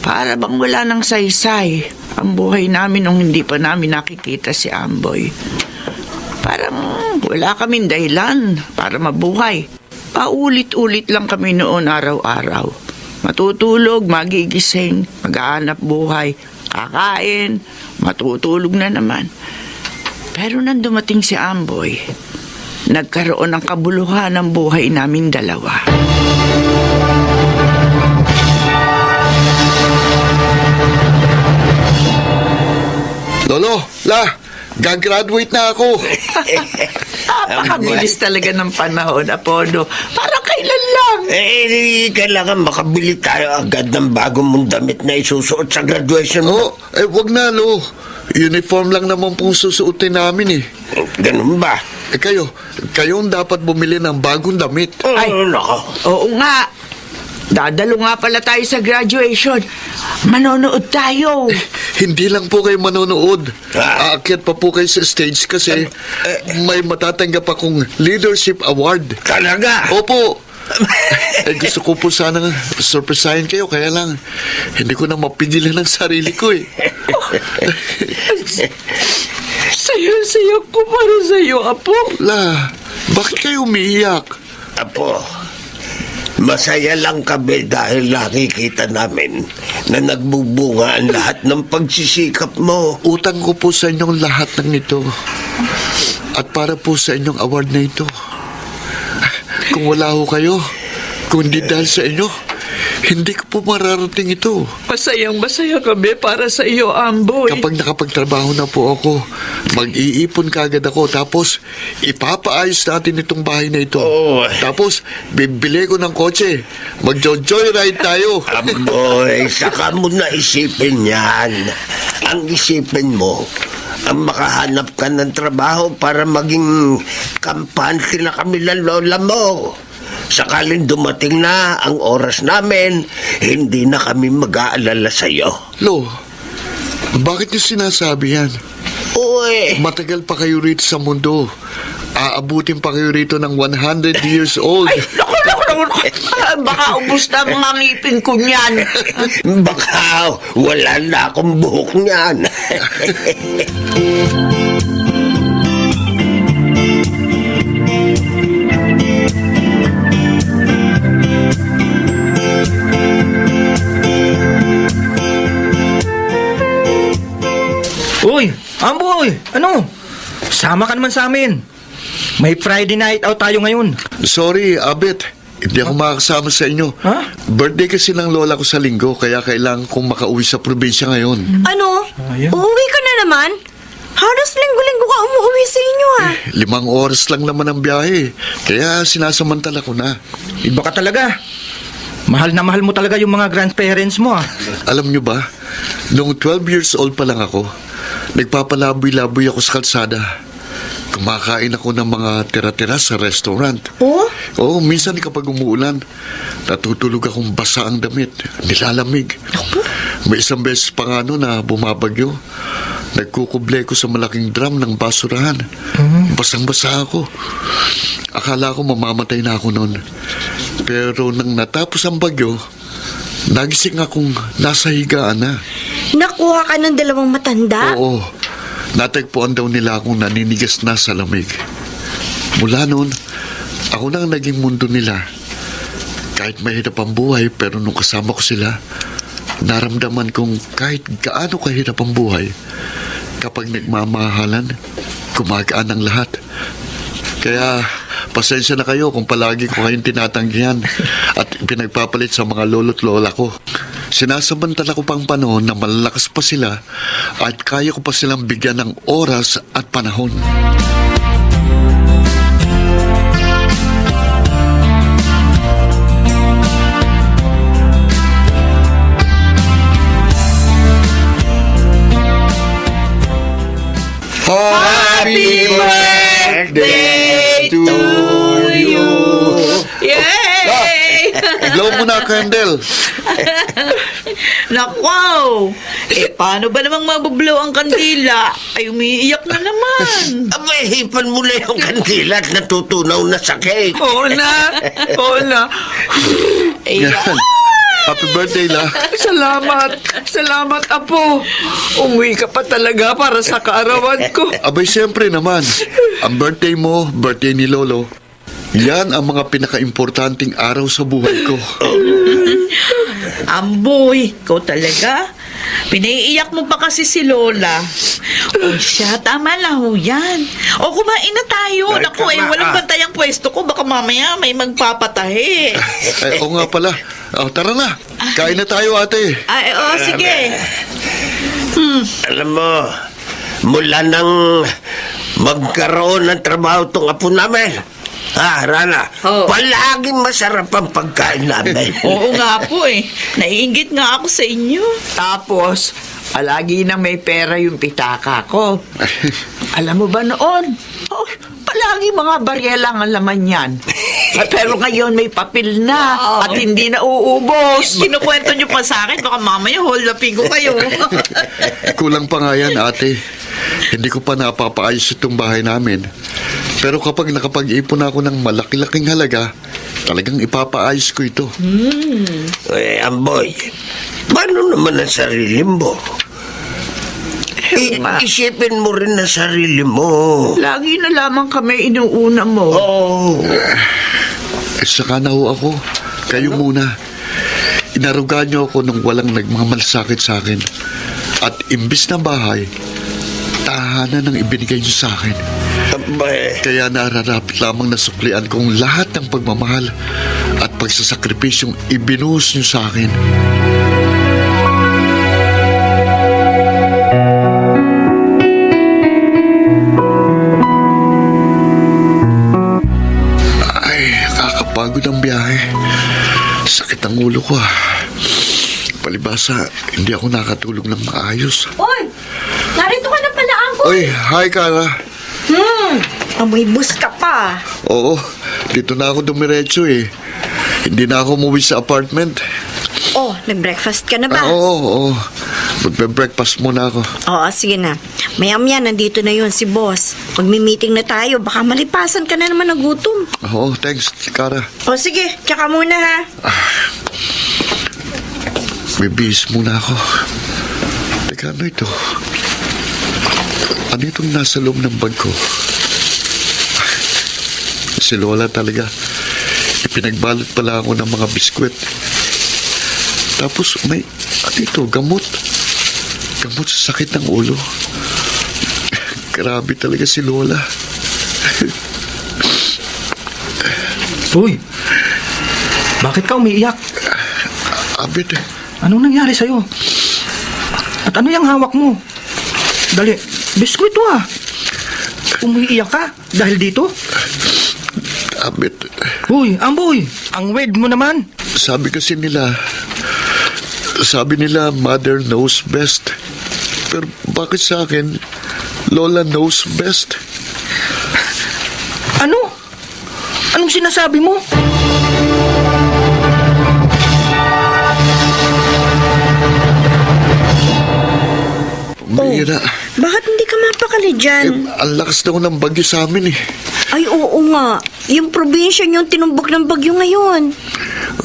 Speaker 6: Para bang wala nang saysay ang buhay namin nung hindi pa namin nakikita si Amboy. Parang wala kaming dahilan para mabuhay. Paulit-ulit lang kami noon araw-araw. Matutulog, magigising, maghahanap buhay, kakain, matutulog na naman. Pero nang dumating si Amboy, nagkaroon ng kabuluhan ng buhay namin dalawa.
Speaker 7: Lolo, gagraduate na ako.
Speaker 6: Napakabilis talaga ng panahon, Apollo. Parang kailan lang.
Speaker 5: Kailangan makabili tayo agad ng bagong mong damit na isusuot sa graduation mo.
Speaker 7: Wag na, Lo. Uniform lang naman pong susuotin namin eh.
Speaker 5: Ganun ba?
Speaker 7: Kayong dapat bumili ng bagong damit.
Speaker 6: Ay.
Speaker 5: Nako.
Speaker 6: Oo nga. Dadalo nga pala tayo sa graduation. Manonood tayo.
Speaker 7: Hindi lang po kayo manonood.
Speaker 5: Ah.
Speaker 7: Aakyat pa po kayo sa stage kasi may matatanggap akong leadership award.
Speaker 5: Talaga?
Speaker 7: Opo. Gusto ko po sana surprisahin kayo, kaya lang hindi ko na mapigilan ang sarili ko eh.
Speaker 6: Sayo-sayo ko para sa'yo, Apo.
Speaker 7: Bakit kayo umiiyak?
Speaker 5: Apo, masaya lang kami dahil nakikita namin na nagbubunga ang lahat ng pagsisikap mo.
Speaker 7: Utang ko po sa inyong lahat ng ito. At para po sa inyong award na ito. Kung wala ho kayo, kung hindi dahil sa inyo, hindi ko po mararating ito.
Speaker 6: Masayang-masaya kami para sa iyo, Amboy.
Speaker 7: Kapag nakapagtrabaho na po ako, mag-iipon kagad ako. Tapos, ipapaayos natin itong bahay na ito.
Speaker 5: Oh.
Speaker 7: Tapos, bibili ko ng kotse. Mag-joyride tayo.
Speaker 5: Amboy, saka mo na isipin yan. Ang isipin mo, ang makahanap ka ng trabaho para maging kampante na kami ng lola mo. Sakaling dumating na ang oras namin, hindi na kami mag-aalala sa'yo.
Speaker 7: Lo, bakit niyo sinasabi yan?
Speaker 5: Uy,
Speaker 7: Matagal pa kayo rito sa mundo. Aabutin pa kayo rito ng 100 years old.
Speaker 6: Ay, naku. Baka ubus na mga ngipin ko niyan.
Speaker 5: baka wala na akong buhok niyan.
Speaker 8: Uy, Amboy, ano? Sama ka naman sa amin. May Friday night out tayo ngayon.
Speaker 7: Sorry, Abet. Hindi ako makakasama sa inyo.
Speaker 8: Ha?
Speaker 7: Birthday kasi ng lola ko sa linggo, kaya kailangan kong makauwi sa probinsya ngayon.
Speaker 3: Ano?
Speaker 8: Ayun.
Speaker 3: Uuwi ka na naman? Halos linggo-linggo ka umuwi sa inyo, ha?
Speaker 7: 5 oras lang naman ang biyahe, kaya sinasamantala ko na.
Speaker 8: Iba ka talaga. Mahal na mahal mo talaga yung mga grandparents mo, ah.
Speaker 7: Alam nyo ba, noong 12 years old pa lang ako, nagpapalaboy-laboy ako sa kalsada. Kumakain ako ng mga tira-tira sa restaurant.
Speaker 3: Oh?
Speaker 7: Oo, minsan kapag umuulan, natutulog akong basa ang damit, nilalamig. May isang beses pa nga no na bumabagyo. Nagkukuble ko sa malaking drum ng basurahan. Basang-basa ako. Akala ko mamamatay na ako noon. Pero nang natapos ang bagyo, nagising akong nasa higaan na.
Speaker 3: Nakuha ka ng dalawang matanda?
Speaker 7: Oo, natagpuan daw nila akong naninigas na sa lamig. Mula noon, ako na ang naging mundo nila. Kahit mahirap ang buhay, pero nung kasama ko sila, naramdaman kong kahit gaano kahirap ang buhay, kapag nagmamahalan, gumagaan ang lahat. Kaya, pasensya na kayo kung palagi ko kayong tinatanggihan at pinagpapalit sa mga lolo't lola ko. Sinasamantala ko pang panahon na malalakas pa sila at kaya ko pa silang bigyan ng oras at panahon.
Speaker 5: Happy birthday to you!
Speaker 4: Yay!
Speaker 7: Iglaw mo na, Kendall.
Speaker 4: Nako! Paano ba namang mabublow ang kandila? Ay, umiiyak na naman.
Speaker 5: Abay, hipan mo na yung kandila at natutunaw na sa cake.
Speaker 6: Oo na.
Speaker 7: Yan. Happy birthday, La.
Speaker 6: Salamat, Apo. Umuwi ka pa talaga para sa kaarawan ko.
Speaker 7: Abay, siyempre naman. Ang birthday mo, birthday ni Lolo. Yan ang mga pinaka-importanting araw sa buhay ko.
Speaker 4: Amboy, ikaw talaga? Pinaiiyak mo pa kasi si Lola. O siya, tama na ho yan. O kumain na tayo.
Speaker 5: Ay,
Speaker 4: Naku,
Speaker 5: tama,
Speaker 4: walang
Speaker 5: ah.
Speaker 4: bantay ang pwesto ko. Baka mamaya may magpapatahi.
Speaker 7: Oo nga pala. Tara na. Kain na tayo, ate.
Speaker 4: Ay, sige.
Speaker 5: Alam mo, mula nang magkaroon ng trabaho tong apo namin, Rana,
Speaker 4: Oh.
Speaker 5: palaging masarap ang pagkain namin.
Speaker 4: Oo nga po eh. Naiingit nga ako sa inyo.
Speaker 6: Tapos, palagi na may pera yung pitaka ko. Alam mo ba noon? Oh, palagi mga barya lang ang laman yan. Pero ngayon may papel na at hindi na uubos.
Speaker 4: Kinukwento niyo pa sa akin. Baka mamaya hold upin ko kayo.
Speaker 7: Kulang pa nga yan, ate. Hindi ko pa napapaayos itong bahay namin. Pero kapag nakapag-ipon ako ng malaki-laking halaga, talagang ipapaayos ko ito.
Speaker 5: Amboy, paano naman ang sarili mo? Isipin mo rin ang sarili mo.
Speaker 6: Lagi na lamang kami inuuna mo.
Speaker 5: Oh.
Speaker 7: Saka na ho ako. Kayo muna. Inaruga niyo ako nung walang nagmamalasakit sa akin. At imbis na bahay, tahanan ang ibinigay niyo sa akin.
Speaker 5: Abay.
Speaker 7: Kaya nararapit lamang na suklian kong lahat ng pagmamahal at pagsasakripisyong ibinuhos niyo sa akin. Ay, kakapagod ang biyahe. Sakit ang ulo ko Palibasa, hindi ako nakatulog ng maayos.
Speaker 3: Oy! Narito ka na pala, Amboy!
Speaker 7: Oy, hi Kara.
Speaker 3: Amoy bus ka pa.
Speaker 7: Oo, dito na ako dumiretso Hindi na ako umuwi sa apartment.
Speaker 3: Oh, nag-breakfast ka na ba?
Speaker 7: Oo. Magbe-breakfast muna ako.
Speaker 3: Oo, sige na. Maya-maya, nandito na yun si boss. Magmi-meeting na tayo. Baka malipasan ka na naman ng gutom.
Speaker 7: Oo, thanks, Kara.
Speaker 3: O sige, tsaka muna ha.
Speaker 7: Bibihis muna ako. Teka, ano ito? Ano itong nasa loob ng bag ko? Si Lola talaga. Ipinagbalot pala ako ng mga biskwit. Tapos may, ano ito, gamot. Gamot sa sakit ng ulo. Grabe talaga si Lola.
Speaker 8: Uy, bakit ka umiiyak?
Speaker 7: Abit
Speaker 8: Anong nangyari sa'yo? At ano yung hawak mo? Dali, biskwit to Umiiyak ka dahil dito?
Speaker 7: Abit.
Speaker 8: Uy, Amboy, ang weird mo naman.
Speaker 7: Sabi nila, mother knows best. Pero bakit sa akin, Lola knows best?
Speaker 8: Ano? Anong sinasabi mo?
Speaker 7: Mahira.
Speaker 3: Bakit hindi ka mapakali dyan?
Speaker 7: Ang lakas daw ng bagyo sa amin
Speaker 3: Ay, oo nga. Yung probinsya niyong tinumbok ng bagyo ngayon.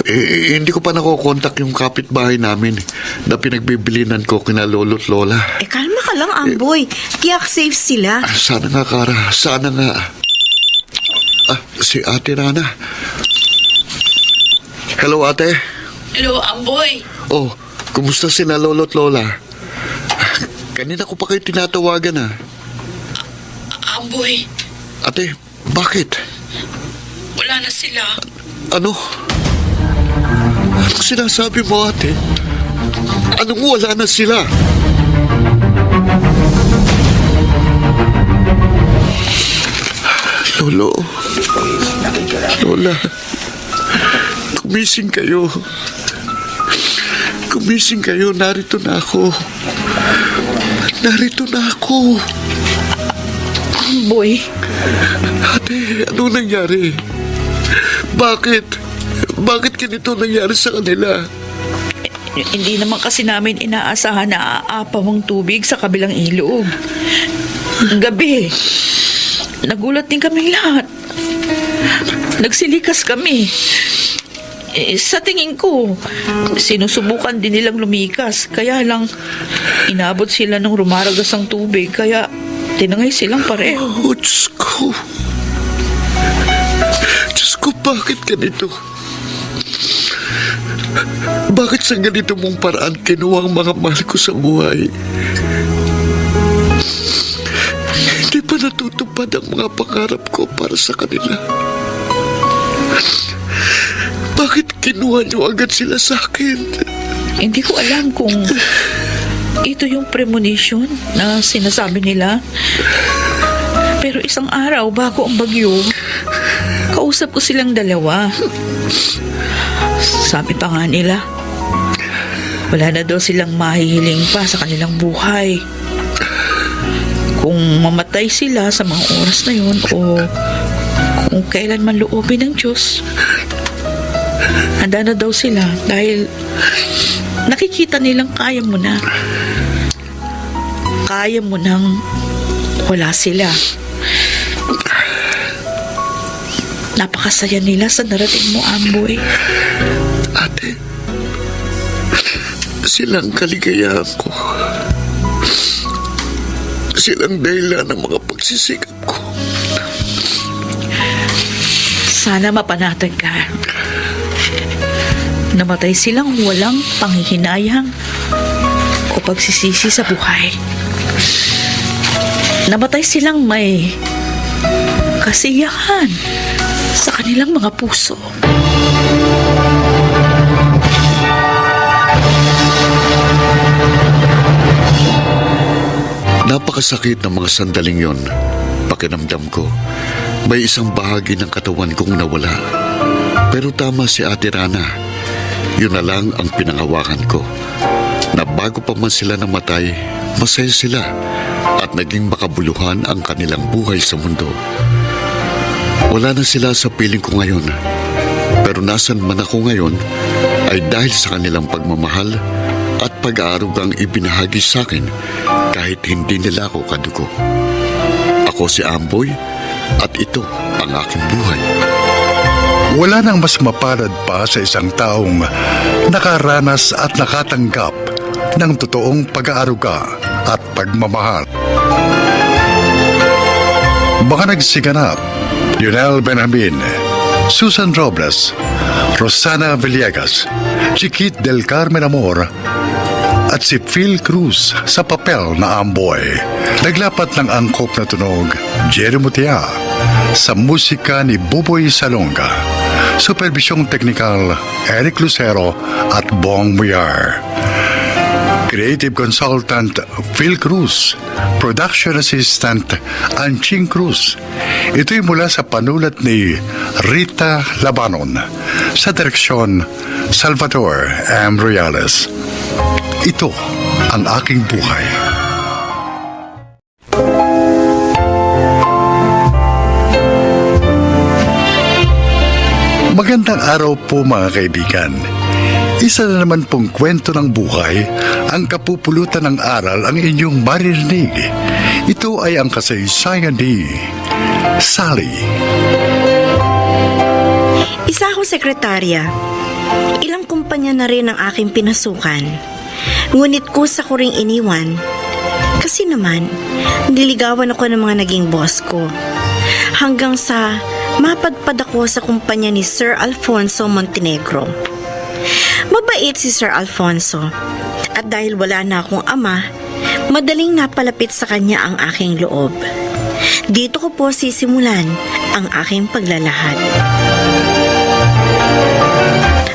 Speaker 7: Hindi ko pa nakokontak yung kapitbahay namin na pinagbibilinan ko kina lolo't lola.
Speaker 3: Kalma ka lang, Amboy. Tiyak safe sila.
Speaker 7: Sana nga, Kara. Sana nga. Si Ate Rana. Hello, Ate.
Speaker 4: Hello, Amboy.
Speaker 7: Oh, kumusta sina lolo't lola? Kanina ko pa kayo tinatawagan,
Speaker 4: Amboy,
Speaker 7: Ate, bakit?
Speaker 4: wala na sila.
Speaker 7: Ano? Anong sinasabi mo, ate? Anong wala na sila? Lolo. Lola. Kumising kayo. Kumising kayo. Narito na ako. Narito na ako.
Speaker 6: Boy,
Speaker 7: Ate, ano nangyari? Bakit? Bakit ganito nangyari sa kanila?
Speaker 4: Hindi naman kasi namin inaasahan na aapaw ang tubig sa kabilang ilog. Gabi, nagulat din kaming lahat. Nagsilikas kami. Sa tingin ko, sinusubukan din nilang lumikas. Kaya lang, inabot sila ng rumaragas ang tubig. Kaya, tinangay silang pareho.
Speaker 7: Oh, Diyos ko. Diyos ko, bakit ganito? Bakit sa ganito mong paraan kinuha ang mga mahal ko sa buhay? Hindi pa natutupad ang mga pangarap ko para sa kanila. Bakit kinuha niyo agad sila sa akin?
Speaker 4: Hindi ko alam kung ito yung premonition na sinasabi nila. Pero isang araw bago ang bagyo, kausap ko silang dalawa. Sabi pa nga nila, wala na daw silang mahihiling pa sa kanilang buhay. Kung mamatay sila sa mga oras na yun o kung kailan man loobin ng Diyos, handa na daw sila dahil nakikita nilang kaya mo na. Kaya mo nang wala sila. Napakasaya nila sa narating mo, Amboy.
Speaker 7: Ate, silang kaligayahan ko. Silang dahilan ng mga pagsisikap ko.
Speaker 4: Sana mapanatag ka. Namatay silang walang panghihinayang o pagsisisi sa buhay. Namatay silang may kasiyahan sa kanilang mga puso.
Speaker 7: Napakasakit ng mga sandaling yon. Pakiramdam ko, may isang bahagi ng katawan kong nawala. Pero tama si Ate Rana. Yun na lang ang pinangawakan ko. Na bago pa man sila namatay, masaya sila at naging makabuluhan ang kanilang buhay sa mundo. Wala na sila sa piling ko ngayon. Pero nasan man ako ngayon ay dahil sa kanilang pagmamahal at pag-aarugang ibinahagi sa akin kahit hindi nila ako kadugo. Ako si Amboy at ito ang aking buhay.
Speaker 1: Wala nang mas mapalad pa sa isang taong nakaranas at nakatanggap ng totoong pag-aaruga at pagmamahal. Baka nagsiganap, Lionel Benjamin, Susan Robles, Rosana Villegas, Chiquit del Carmen Amor, at si Phil Cruz sa papel na Amboy. Naglapat ng angkop na tunog, Jerry Mutia, sa musika ni Buboy Salonga. Supervisyong teknikal, Eric Lucero at Bong Muyar. Creative Consultant, Phil Cruz. Production Assistant, Anching Cruz. Ito'y mula sa panulat ni Rita Labanon. Sa direksyon, Salvador M. Reales. Ito ang aking buhay. Magandang araw po mga kaibigan. Isa na naman pong kwento ng buhay, ang kapupulutan ng aral ang inyong maririnig. Ito ay ang kasaysayan ni Sally.
Speaker 3: Isa akong sekretarya. Ilang kumpanya na rin ang aking pinasukan. Ngunit kusa ko ring iniwan. Kasi naman, niligawan ako ng mga naging boss ko. Hanggang sa mapadpad ako sa kumpanya ni Sir Alfonso Montenegro. Mabait si Sir Alfonso. At dahil wala na akong ama, madaling napalapit sa kanya ang aking loob. Dito ko po sisimulan ang aking paglalahad.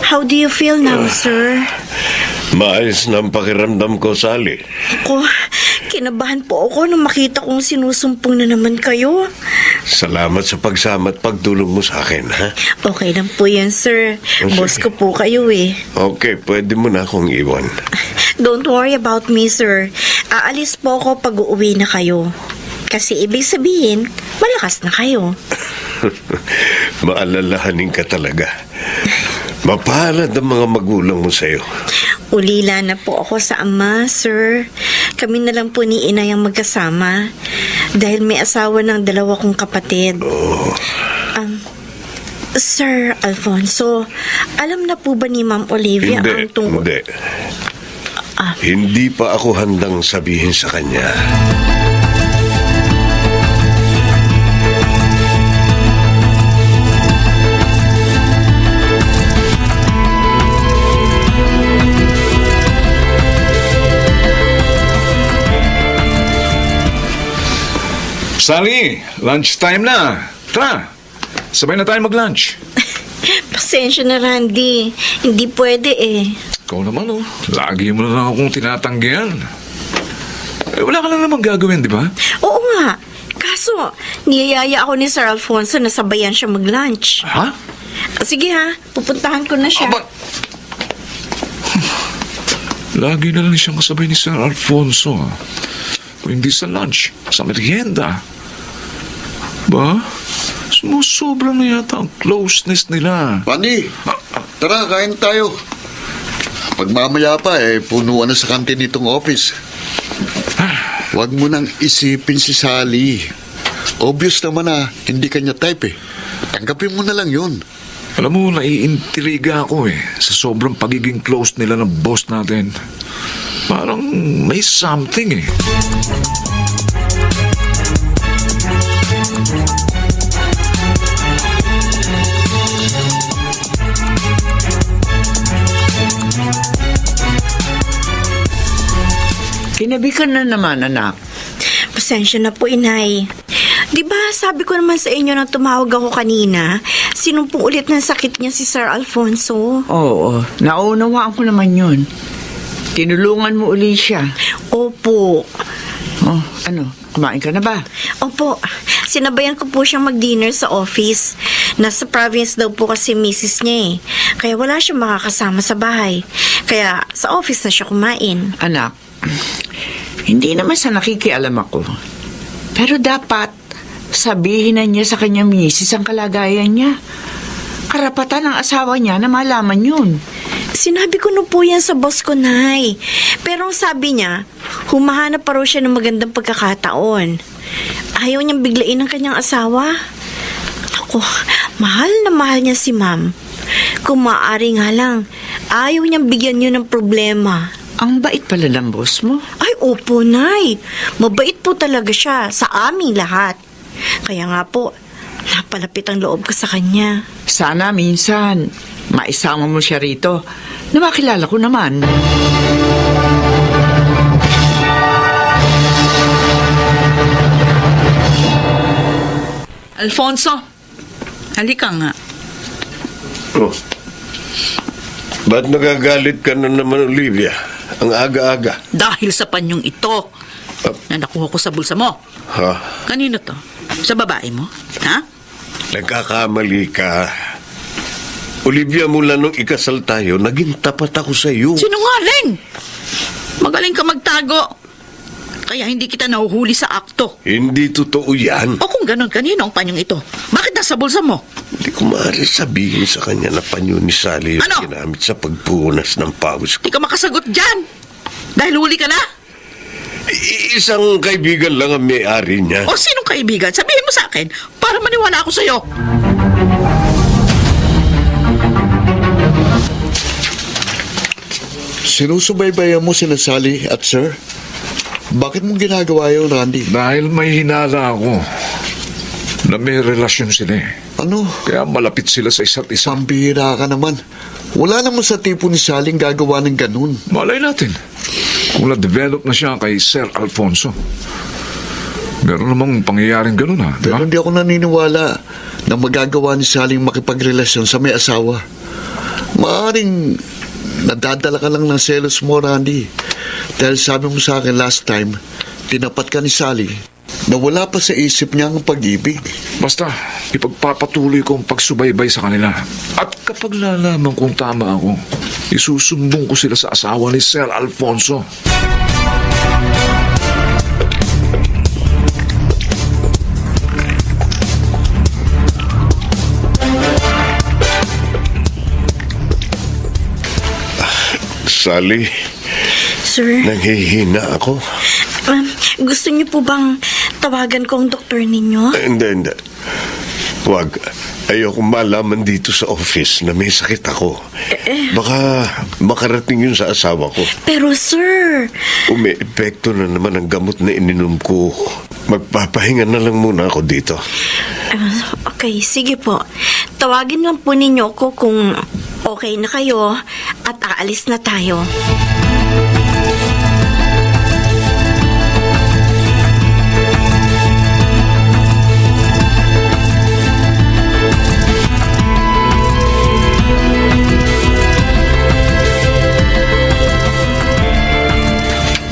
Speaker 3: How do you feel now, sir?
Speaker 5: Maayos na ang pakiramdam ko, Sally.
Speaker 3: Ako, kinabahan po ako nung makita kong sinusumpong na naman kayo.
Speaker 5: Salamat sa pagsama at pagtulong mo sa akin, ha?
Speaker 3: Okay lang po yan, sir.
Speaker 5: Sige.
Speaker 3: Boss ko po kayo eh.
Speaker 5: Okay, pwede mo na akong iwan.
Speaker 3: Don't worry about me, sir. Aalis po ako pag uuwi na kayo. Kasi ibig sabihin, malakas na kayo.
Speaker 5: Maalalahanin ka talaga. Mapalad ang mga magulang mo sa'yo.
Speaker 3: Ulila na po ako sa ama, sir. Kami na lang po ni inay ang magkasama. Dahil may asawa ng 2 kong kapatid. Sir Alfonso, alam na po ba ni Ma'am Olivia ang tungkol...
Speaker 5: Hindi. Hindi pa ako handang sabihin sa kanya.
Speaker 2: Sally, lunchtime na. Tara, sabay na tayo mag-lunch.
Speaker 3: Pasensya na, Randy. Hindi pwede eh.
Speaker 2: Ikaw naman, oh. Lagi mo na lang akong tinatanggihan. Eh, wala ka lang naman gagawin, di ba?
Speaker 3: Oo nga. Kaso, niyayaya ako ni Sir Alfonso na sabayan siya mag-lunch.
Speaker 2: Ha?
Speaker 3: Sige ha, pupuntahan ko na siya.
Speaker 2: Aba! Lagi na lang siyang kasabay ni Sir Alfonso. Kung hindi sa lunch, sa merienda. Ba? Sumusobra na yata ang closeness nila.
Speaker 7: Pani, tara, kain tayo. Pagmamaya pa, punuan na sa kantin nitong office. Huwag mo nang isipin si Sally. Obvious naman na hindi kanya type eh. Tanggapin mo na lang yun.
Speaker 2: Alam mo, naiintriga ako sa sobrang pagiging close nila ng boss natin. Parang may something eh.
Speaker 6: Kinabi ka na naman, anak.
Speaker 3: Pasensya na po, inay. Di ba sabi ko naman sa inyo nang tumawag ako kanina, sinumpong ulit ng sakit niya si Sir Alfonso?
Speaker 6: Oo, naunawaan ko naman yun. Tinulungan mo uli siya.
Speaker 3: Opo.
Speaker 6: Oh, ano, kumain ka na ba?
Speaker 3: Opo. Sinabayan ko po siyang mag-dinner sa office. Nasa province daw po kasi misis niya eh. Kaya wala siyang makakasama sa bahay. Kaya sa office na siya kumain.
Speaker 6: Anak, hindi naman sa nakikialam ako. Pero dapat sabihin na niya sa kanyang misis ang kalagayan niya. Karapatan ng asawa niya na malaman yun.
Speaker 3: Sinabi ko na po yan sa boss ko, Nay. Pero ang sabi niya, humahanap pa raw siya ng magandang pagkakataon. Ayaw niyang biglain ang kanyang asawa. Ako, mahal na mahal niya si Ma'am. Kung maaari nga lang, ayaw niyang bigyan niyo ng problema.
Speaker 6: Ang bait pala ng boss mo.
Speaker 3: Ay, opo, Nay. Mabait po talaga siya sa aming lahat. Kaya nga po, napalapit ang loob ko sa kanya.
Speaker 6: Sana minsan, maisama mo siya rito na makilala ko naman.
Speaker 4: Alfonso, halika nga.
Speaker 5: Oh. Ba't nagagalit ka na naman, Olivia? Ang aga-aga.
Speaker 4: Dahil sa panyong ito na nakuha ko sa bulsa mo.
Speaker 5: Ha?
Speaker 4: Kanino to? Sa babae mo? Ha?
Speaker 5: Nagkakamali ka. Olivia, mula nung ikasal tayo, naging tapat ako sa iyo.
Speaker 4: Sinungaling! Magaling ka magtago. Kaya hindi kita nahuhuli sa akto.
Speaker 5: Hindi totoo yan.
Speaker 4: O kung ganon, kanino ang panyong ito? Bakit nasa bulsa mo?
Speaker 5: Hindi ko maaari sabihin sa kanya na panyo ni Sally yung
Speaker 4: Ano?
Speaker 5: ginamit sa pagpunas ng pawis ko.
Speaker 4: Hindi ka makasagot dyan. Dahil huli ka na.
Speaker 5: Isang kaibigan lang ang may-ari niya.
Speaker 4: O sinong kaibigan? Sabihin mo sa akin para maniwala ako sa'yo.
Speaker 7: Sinusubaybayan mo sina Sally at Sir? Bakit mong ginagawa yun, Randy?
Speaker 2: Dahil may hinala ako na may relasyon sila eh.
Speaker 7: Ano?
Speaker 2: Kaya malapit sila sa isa't isa.
Speaker 7: Pambihira ka naman. Wala naman sa tipo ni Sally gagawa ng ganun.
Speaker 2: Malay natin kung na-develop na siya kay Sir Alfonso. Meron namang pangyayaring ganun ha, di ba?
Speaker 7: Pero hindi ako naniniwala na magagawa ni Sally makipagrelasyon sa may asawa. Maaring nadadala ka lang ng selos mo, Randy. Dahil sabi mo sa akin last time, tinapat ka ni Sally na wala pa sa isip niya ang pag-ibig.
Speaker 2: Basta, ipagpapatuloy ko ang pagsubaybay sa kanila. At kapag lalaman kung tama ako, isusumbong ko sila sa asawa ni Sir Alfonso.
Speaker 5: Sally,
Speaker 3: Sir,
Speaker 5: nanghihina ako.
Speaker 3: gusto niyo po bang tawagan ko ang doktor ninyo?
Speaker 5: Hindi. Huwag. Ayoko malaman dito sa office na may sakit ako. Baka makarating yun sa asawa ko.
Speaker 3: Pero sir,
Speaker 5: Umi-epekto na naman ang gamot na ininom ko. Magpapahinga na lang muna ako dito.
Speaker 3: okay, sige po. Tawagin lang po ninyo ako kung okay na kayo at aalis na tayo.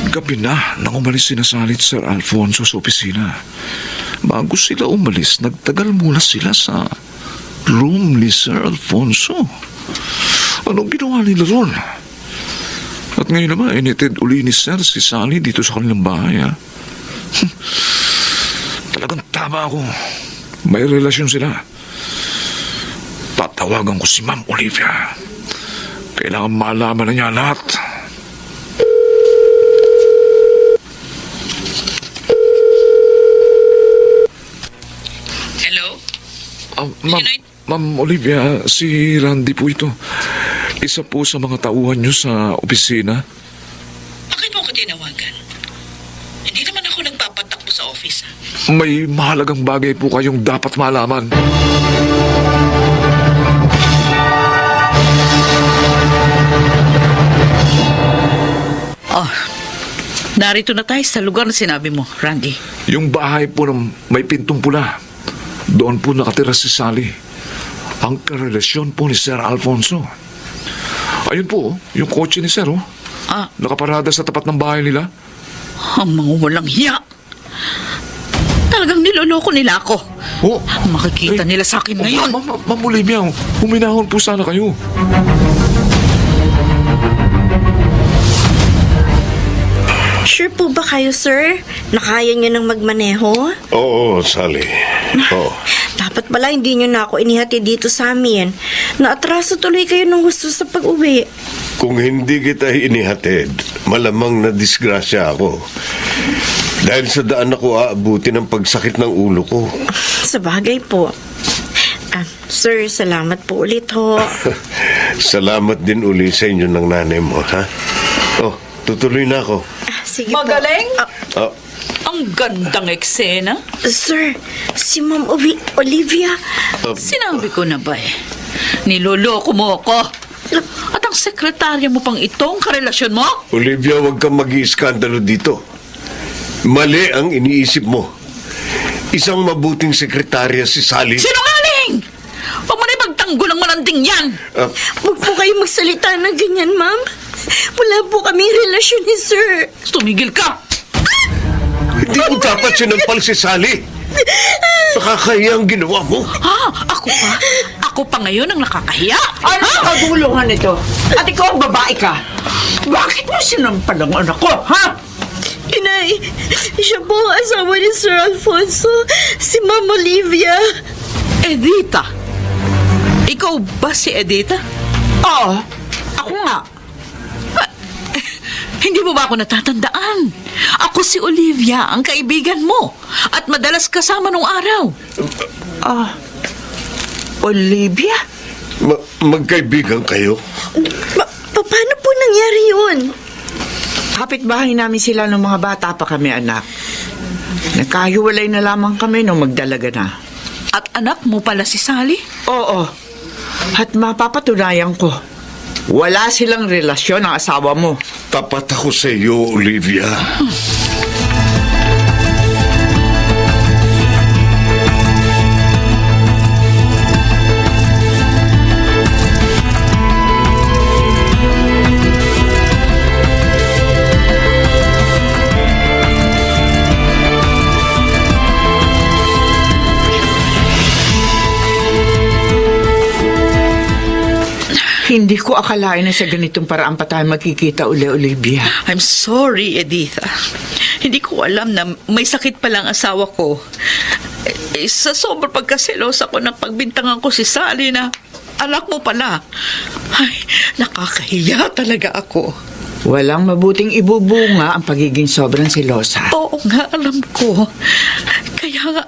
Speaker 2: Gabi na nang umalis sina Sally at Sir Alfonso sa opisina. Bago sila umalis, nagtagal muna sila sa room ni Sir Alfonso. Anong ginawa nila ron? At ngayon naman, initid uli ni Sir si Sally dito sa kanilang bahay. Ha? Talagang tama ako. May relasyon sila. Tatawagan ko si Ma'am Olivia. Kailangan malaman na niya lahat. Ma'am Olivia, si Randy po ito. Isa po sa mga tauhan niyo sa opisina.
Speaker 4: Bakit mo ako tinawagan? Hindi naman ako nagpapatakbo sa office.
Speaker 2: May mahalagang bagay po kayong dapat malaman.
Speaker 4: Oh, narito na tayo sa lugar na sinabi mo, Randy.
Speaker 2: Yung bahay po ng may pintong pula. Doon po nakatira si Sally. Ang karelasyon po ni Sir Alfonso. Ayun po, yung kotse ni Sir, oh. Nakaparada sa tapat ng bahay nila.
Speaker 4: Ang mga walang hiya. Talagang niloloko nila ako.
Speaker 2: Oh,
Speaker 4: Makikita nila sa akin ngayon.
Speaker 2: Ma'am Olivia, huminahon po sana kayo.
Speaker 3: Sure po ba kayo, sir? Nakaya niyo nang magmaneho?
Speaker 5: Oo, Sally. Oo.
Speaker 3: Dapat pala hindi niyo na ako inihati dito sa amin. Naatraso tuloy kayo ng gusto sa pag-uwi.
Speaker 5: Kung hindi kita inihatid, malamang na disgrasya ako. Dahil sa daan ako aabuti ng pagsakit ng ulo ko.
Speaker 3: Sa bagay po. Sir, salamat po ulit ho.
Speaker 5: Salamat din uli sa inyo ng nanay mo, ha? Oh, tutuloy na ako.
Speaker 3: Sige
Speaker 4: Magaling?
Speaker 3: po.
Speaker 5: Oh,
Speaker 4: Ang gandang eksena.
Speaker 3: Sir, si Ma'am Olivia.
Speaker 4: Sinabi ko na ba eh. Niloloko mo ako. At ang sekretarya mo pang itong karelasyon mo?
Speaker 5: Olivia, huwag kang mag-iiskandalo dito. Mali ang iniisip mo. Isang mabuting sekretarya si Sally.
Speaker 4: Sinungaling! Huwag mo na magtanggol ang malanding yan!
Speaker 3: Huwag po kayo magsalita ng ganyan, ma'am. Wala po kaming relasyon ni sir.
Speaker 4: Tumigil ka!
Speaker 5: Hindi mo dapat sinampal si Sally. Nakakahiya ang ginawa mo.
Speaker 4: Ako pa? Ako pa ngayon ang nakakahiya?
Speaker 6: Ano ang kaguluhan nito? At ikaw ang babae ka. Bakit mo sinampal ang anak ko, ha?
Speaker 3: Inay, siya po ang asawa ni Sir Alfonso, si Ma'am Olivia.
Speaker 4: Edita? Ikaw ba si Edita?
Speaker 6: Oo, ako nga.
Speaker 4: Hindi mo ba ako natatandaan? Ako si Olivia, ang kaibigan mo. At madalas kasama nung araw.
Speaker 6: Olivia?
Speaker 5: Magkaibigan kayo?
Speaker 3: Paano po nangyari nangyari yun?
Speaker 6: Kapitbahay namin sila nung mga bata pa kami, anak. Nagkahiwalay na lamang kami nung magdalaga na.
Speaker 4: At anak mo pala si Sally?
Speaker 6: Oo. At mapapatunayan ko, wala silang relasyon ng asawa mo.
Speaker 1: Tapat ako sa iyo, Olivia.
Speaker 6: Hindi ko akalain na sa ganitong paraan pa tayo magkikita uli, Olivia.
Speaker 4: I'm sorry, Editha. Hindi ko alam na may sakit palang asawa ko. Sa sobrang pagkaselosa ko ng pagbintangan ko si Sally na anak mo pala. Ay, nakakahiya talaga ako.
Speaker 6: Walang mabuting ibubunga ang pagiging sobrang selosa.
Speaker 4: Oo nga, alam ko. Kaya nga,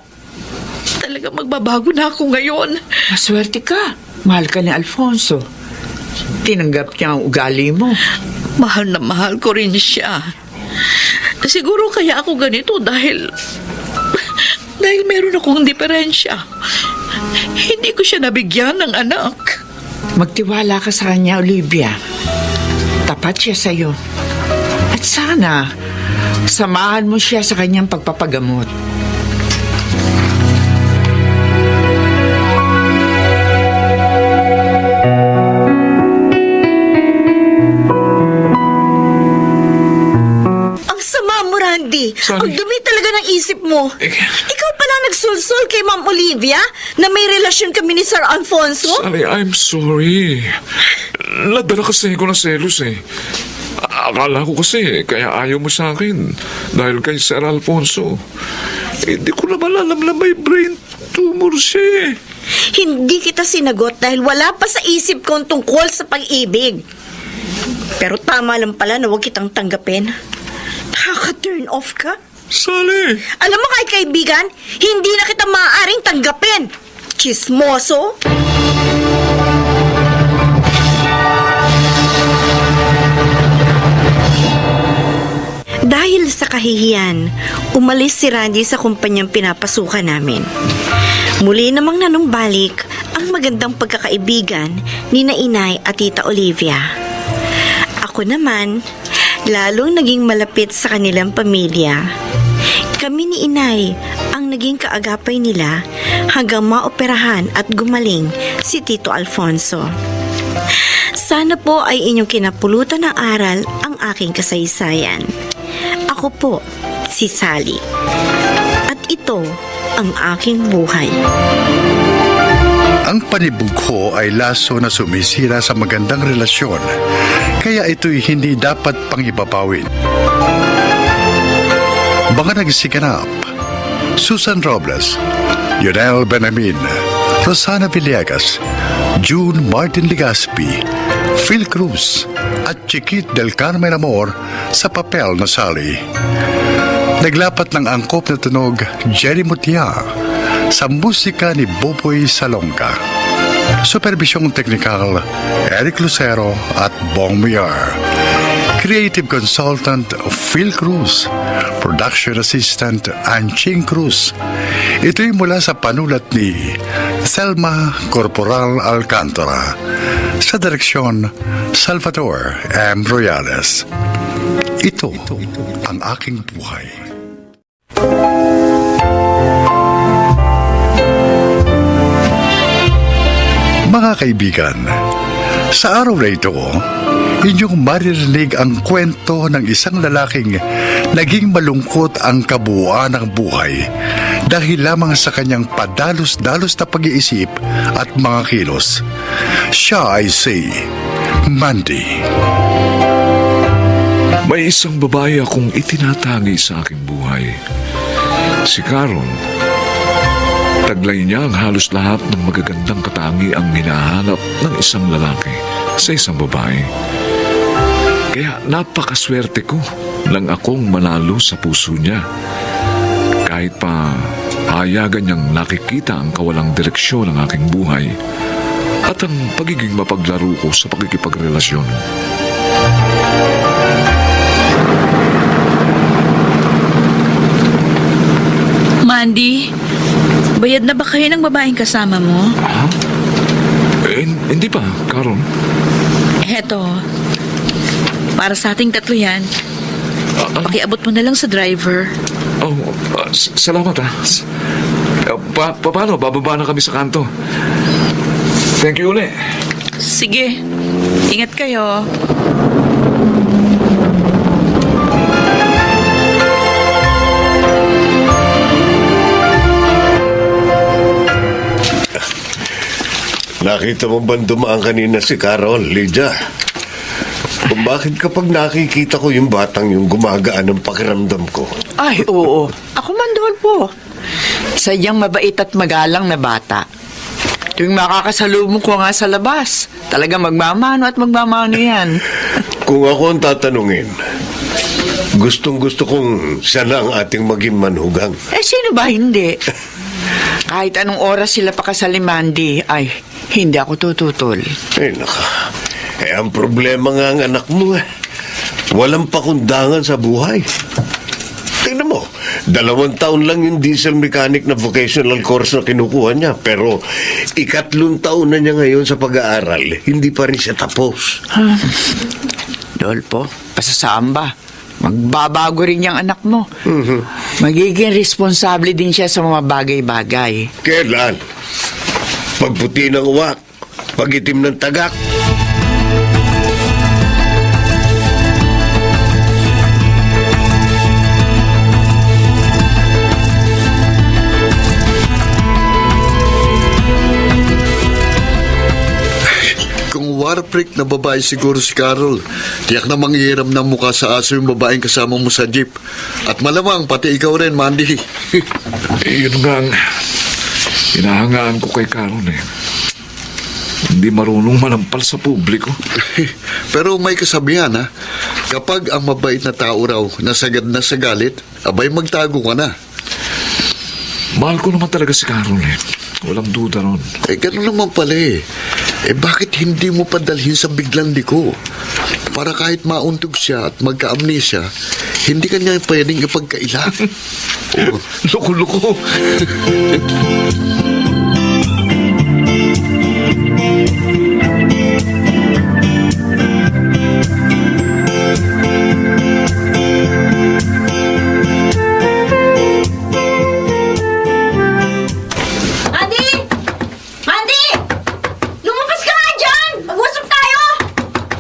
Speaker 4: talaga magbabago na ako ngayon.
Speaker 6: Maswerte ka. Mahal ka ni Alfonso. Tinanggap niya ang ugali mo.
Speaker 4: Mahal na mahal ko rin siya. Siguro kaya ako ganito dahil meron akong diferensya. Hindi ko siya nabigyan ng anak.
Speaker 6: Magtiwala ka sa kanya, Olivia. Tapat siya sa'yo. At sana, samahan mo siya sa kanyang pagpapagamot.
Speaker 3: Randy,
Speaker 2: Sorry.
Speaker 3: ang dumi talaga ng isip mo. Ikaw pala nagsulsul kay Ma'am Olivia na may relasyon kami ni Sir Alfonso?
Speaker 2: Sally, I'm sorry. Nadala kasi ko na selos eh. Akala ko kasi kaya ayaw mo sa akin dahil kay Sir Alfonso. Hindi ko naman alam na may brain tumor siya eh.
Speaker 3: Hindi kita sinagot dahil wala pa sa isip ko ang tungkol sa pag-ibig. Pero tama lang pala na huwag kitang tanggapin. Nakaka-turn off ka?
Speaker 2: Sally!
Speaker 3: Alam mo kahit kaibigan, hindi na kita maaaring tanggapin. Chismoso. Dahil sa kahihiyan, umalis si Randy sa kumpanyang pinapasukan namin. Muli namang nanumbalik ang magandang pagkakaibigan ni na Inay at Tita Olivia. Ako naman, lalong naging malapit sa kanilang pamilya. Kami ni Inay ang naging kaagapay nila hanggang maoperahan at gumaling si Tito Alfonso. Sana po ay inyong kinapulutan ng aral ang aking kasaysayan. Ako po, si Sally. At ito ang aking buhay.
Speaker 1: Ang panibug ko ay laso na sumisira sa magandang relasyon, kaya ito'y hindi dapat pang ibabawin. Mga nagsiganap: Susan Robles, Yonel Benamin, Rosana Villegas, June Martin Legaspi, Phil Cruz, at Chiquit del Carmen Amor sa papel na Sally. Naglapat ng angkop na tunog Jerry Mutia sa musika ni Boboy Salonga. Supervisyong teknikal Eric Lucero at Bong Miar. Creative Consultant Phil Cruz. Production Assistant Anching Cruz. Ito'y mula sa panulat ni Selma Corporal Alcantara. Sa direksyon Salvador M. Royales. Ito ang aking buhay. Mga kaibigan, sa araw na ito, inyong maririnig ang kwento ng isang lalaking naging malungkot ang kabuuan ng buhay dahil lamang sa kanyang padalos-dalos na pag-iisip at mga kilos. Siya ay si Mandy.
Speaker 2: May isang babae akong itinatagi sa aking buhay. Si Caron. Taglay niya ang halos lahat ng magagandang katangi ang hinahanap ng isang lalaki sa isang babae. Kaya napakaswerte ko nang akong manalo sa puso niya. Kahit pa hayagan niyang nakikita ang kawalang direksyon ng aking buhay at ang pagiging mapaglaro ko sa pakikipagrelasyon.
Speaker 4: Mandy, bayad na ba kayo ng babaeng kasama mo?
Speaker 2: Hindi pa, Carol.
Speaker 4: Eto, para sa ating tatlo yan. Pakiabot mo na lang sa driver.
Speaker 2: Oh, salamat ah. Paano? Bababa na kami sa kanto. Thank you ulit.
Speaker 4: Sige, ingat kayo.
Speaker 5: Nakita mo ba dumaan kanina si Carol, Lydia? Kung bakit kapag nakikita ko yung batang yung gumagaan ng pakiramdam ko?
Speaker 6: Ay, oo. Ako man, Dolpo. Sadyang mabait at magalang na bata. Tuwing makakasalubong ko nga sa labas, talaga magmamano at magmamano yan.
Speaker 5: Kung ako ang tatanungin, gustong-gusto kong siya na ang ating maging manugang.
Speaker 6: Sino ba hindi? Kahit anong oras sila pakasal ni Mandy, ay, hindi ako tututol.
Speaker 5: Naka. Ang problema nga ang anak mo walang pakundangan sa buhay. Tingnan mo, 2 taon lang yung diesel mechanic na vocational course na kinukuha niya. Pero 3 taon na niya ngayon sa pag-aaral, hindi pa rin siya tapos.
Speaker 6: Dolpo, pasasamba. Magbabago rin yung anak mo. Magiging responsable din siya sa mga bagay-bagay.
Speaker 5: Kailan? Pagputi ng uwak, pagitim ng tagak.
Speaker 7: Kung war freak na babae siguro si Carol, tiyak na manghihiram ng mukha sa aso yung babaeng kasama mo sa jeep. At malamang pati ikaw rin, Mandy.
Speaker 2: Yun nga ang hinahangaan ko kay Carol eh. Hindi marunong manampal sa publiko.
Speaker 7: Pero may kasabihan ha, kapag ang mabait na tao raw nasagad na sa galit, abay magtago ka na.
Speaker 2: Mahal ko naman talaga si Carol eh. Walang duda ron.
Speaker 7: Ganun naman pala eh. Bakit hindi mo padalhin sa biglang liko? Para kahit mauntog siya at magka-amnesia, hindi ka niya pwedeng ipagkaila.
Speaker 2: Loko-loko.
Speaker 3: Mandy! Mandy! Lumabas ka nga dyan! Mag-usap tayo!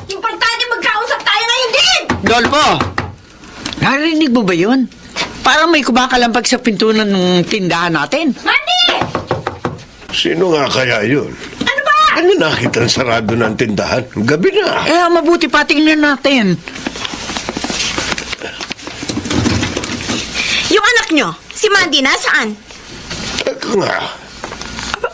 Speaker 3: Importante magkausap tayo ngayon din!
Speaker 6: Dolpo, narinig mo ba yun? Parang may kumakalampag sa pintunan ng tindahan natin.
Speaker 3: Mandy!
Speaker 5: Sino nga kaya yun?
Speaker 3: Ano ba?
Speaker 5: Ano nakita ang sarado ng tindahan? Gabi na.
Speaker 6: Mabuti pa tingnan natin.
Speaker 3: Yung anak nyo, si Mandy, nasaan?
Speaker 5: Teka nga.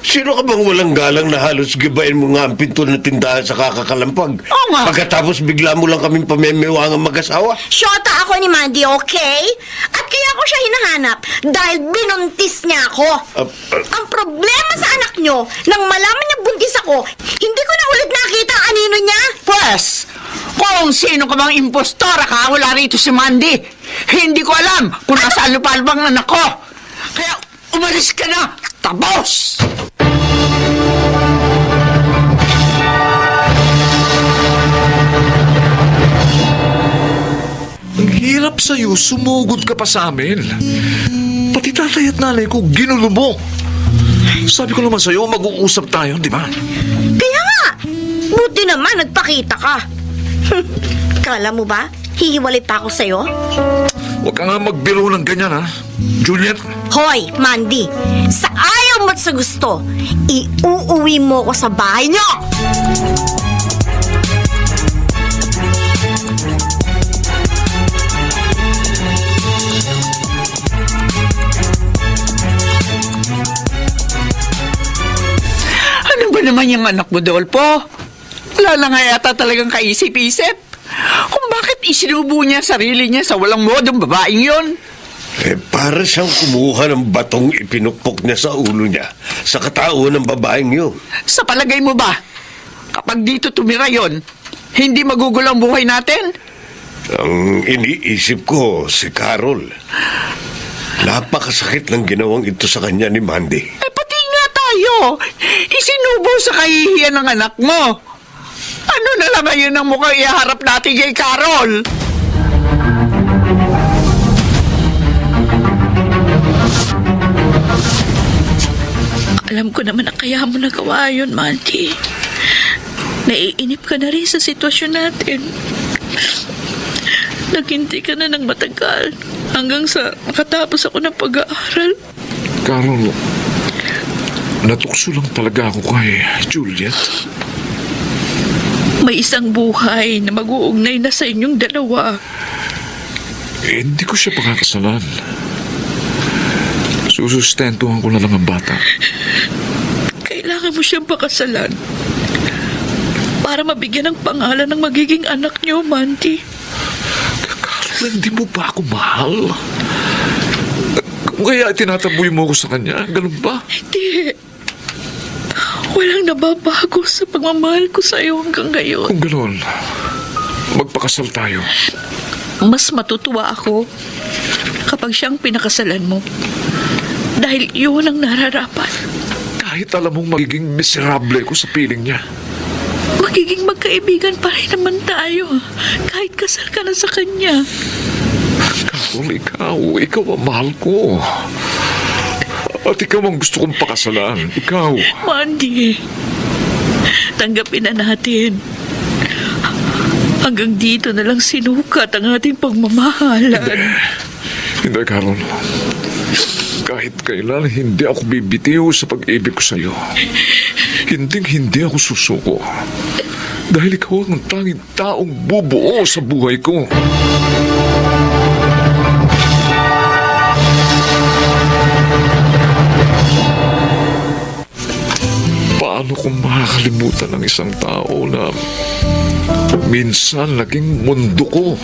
Speaker 5: Sino ka bang walang galang na halos gibain mo nga ang pinto ng tindahan sa kakakalampag?
Speaker 6: Oo nga.
Speaker 5: Pagkatapos bigla mo lang kaming pamemiwangang mag-asawa?
Speaker 3: Shota ako ni Mandy, okay? At kaya ko siya hinahanap dahil binuntis niya ako. Ang problema sa anak nyo, nang malaman niya buntis ako, hindi ko na ulit nakita ang anino niya.
Speaker 6: Pwes, kung sino ka bang impostora ka, wala rito si Mandy. Hindi ko alam kung nasaan lupalbang anak ko. Kaya umalis ka na, tapos!
Speaker 2: Ang hirap sa'yo, sumugod ka pa sa amin. Pati tatay at nanay ko, ginulo mo. Sabi ko naman sa'yo, mag-uusap tayo, di ba?
Speaker 3: Kaya nga, buti naman nagpakita ka. Kala mo ba, hihiwalay pa ako sa'yo?
Speaker 2: Huwag ka nga magbiro ng ganyan, ha? Juliet?
Speaker 3: Hoy, Mandy, sa ayaw mo at sa gusto, iuuwi mo ko sa bahay niyo!
Speaker 6: Ano ba naman yung anak mo, Dolpo? Wala na nga yata talagang kaisip-isip. Kung bakit isinubo niya sarili niya sa walang modong babaeng yon.
Speaker 5: Para siyang kumuha ng batong ipinukpok niya sa ulo niya sa katauhan ng babaeng yun.
Speaker 6: Sa palagay mo ba, kapag dito tumira yon, Hindi magugulo ang buhay natin?
Speaker 5: Ang iniisip ko, si Carol. Napakasakit ng ginawang ito sa kanya ni Mandy.
Speaker 6: Eh, pati nga tayo. Isinubo sa kahihiyan ng anak mo. Ano na lang ngayon ang mukhang iharap natin kay Carol?
Speaker 4: Alam ko naman na kaya mo nagawa yun, Mandy. Naiinip ka na rin sa sitwasyon natin. Naghintay ka na ng matagal hanggang sa makatapos ako ng pag-aaral.
Speaker 2: Carol, natukso lang talaga ako kay Juliet.
Speaker 4: May isang buhay na mag-uugnay na sa inyong dalawa.
Speaker 2: Hindi ko siya pakakasalan. Susustentuhan ko na lang ang bata.
Speaker 4: Kailangan mo siyang pakasalan para mabigyan ng pangalan ng magiging anak niyo, Mandy.
Speaker 2: Carol, hindi mo ba ako mahal? Kung kaya tinataboy mo ko sa kanya, ganun ba?
Speaker 4: Hindi. Walang nababago sa pagmamahal ko sa iyo hanggang ngayon.
Speaker 2: Kung ganun, magpakasal tayo.
Speaker 4: Mas matutuwa ako kapag siyang pinakasalan mo. Dahil yun ang nararapat.
Speaker 2: Kahit alam mong magiging miserable ko sa piling niya.
Speaker 4: Magiging magkaibigan pa rin naman tayo. Kahit kasal ka na sa kanya.
Speaker 2: Carol, ikaw ang mahal ko. At ikaw ang gusto kong pakasalan. Ikaw.
Speaker 4: Mandy, tanggapin na natin. Hanggang dito na lang sinukat ang ating pagmamahalan.
Speaker 2: Hindi, Carol. Kahit kailan, hindi ako bibitiw sa pag-ibig ko sa'yo. Hindi ako susuko. Dahil ikaw ang tanging taong bubuo sa buhay ko. Paano kung makakalimutan ng isang tao na minsan naging mundo ko?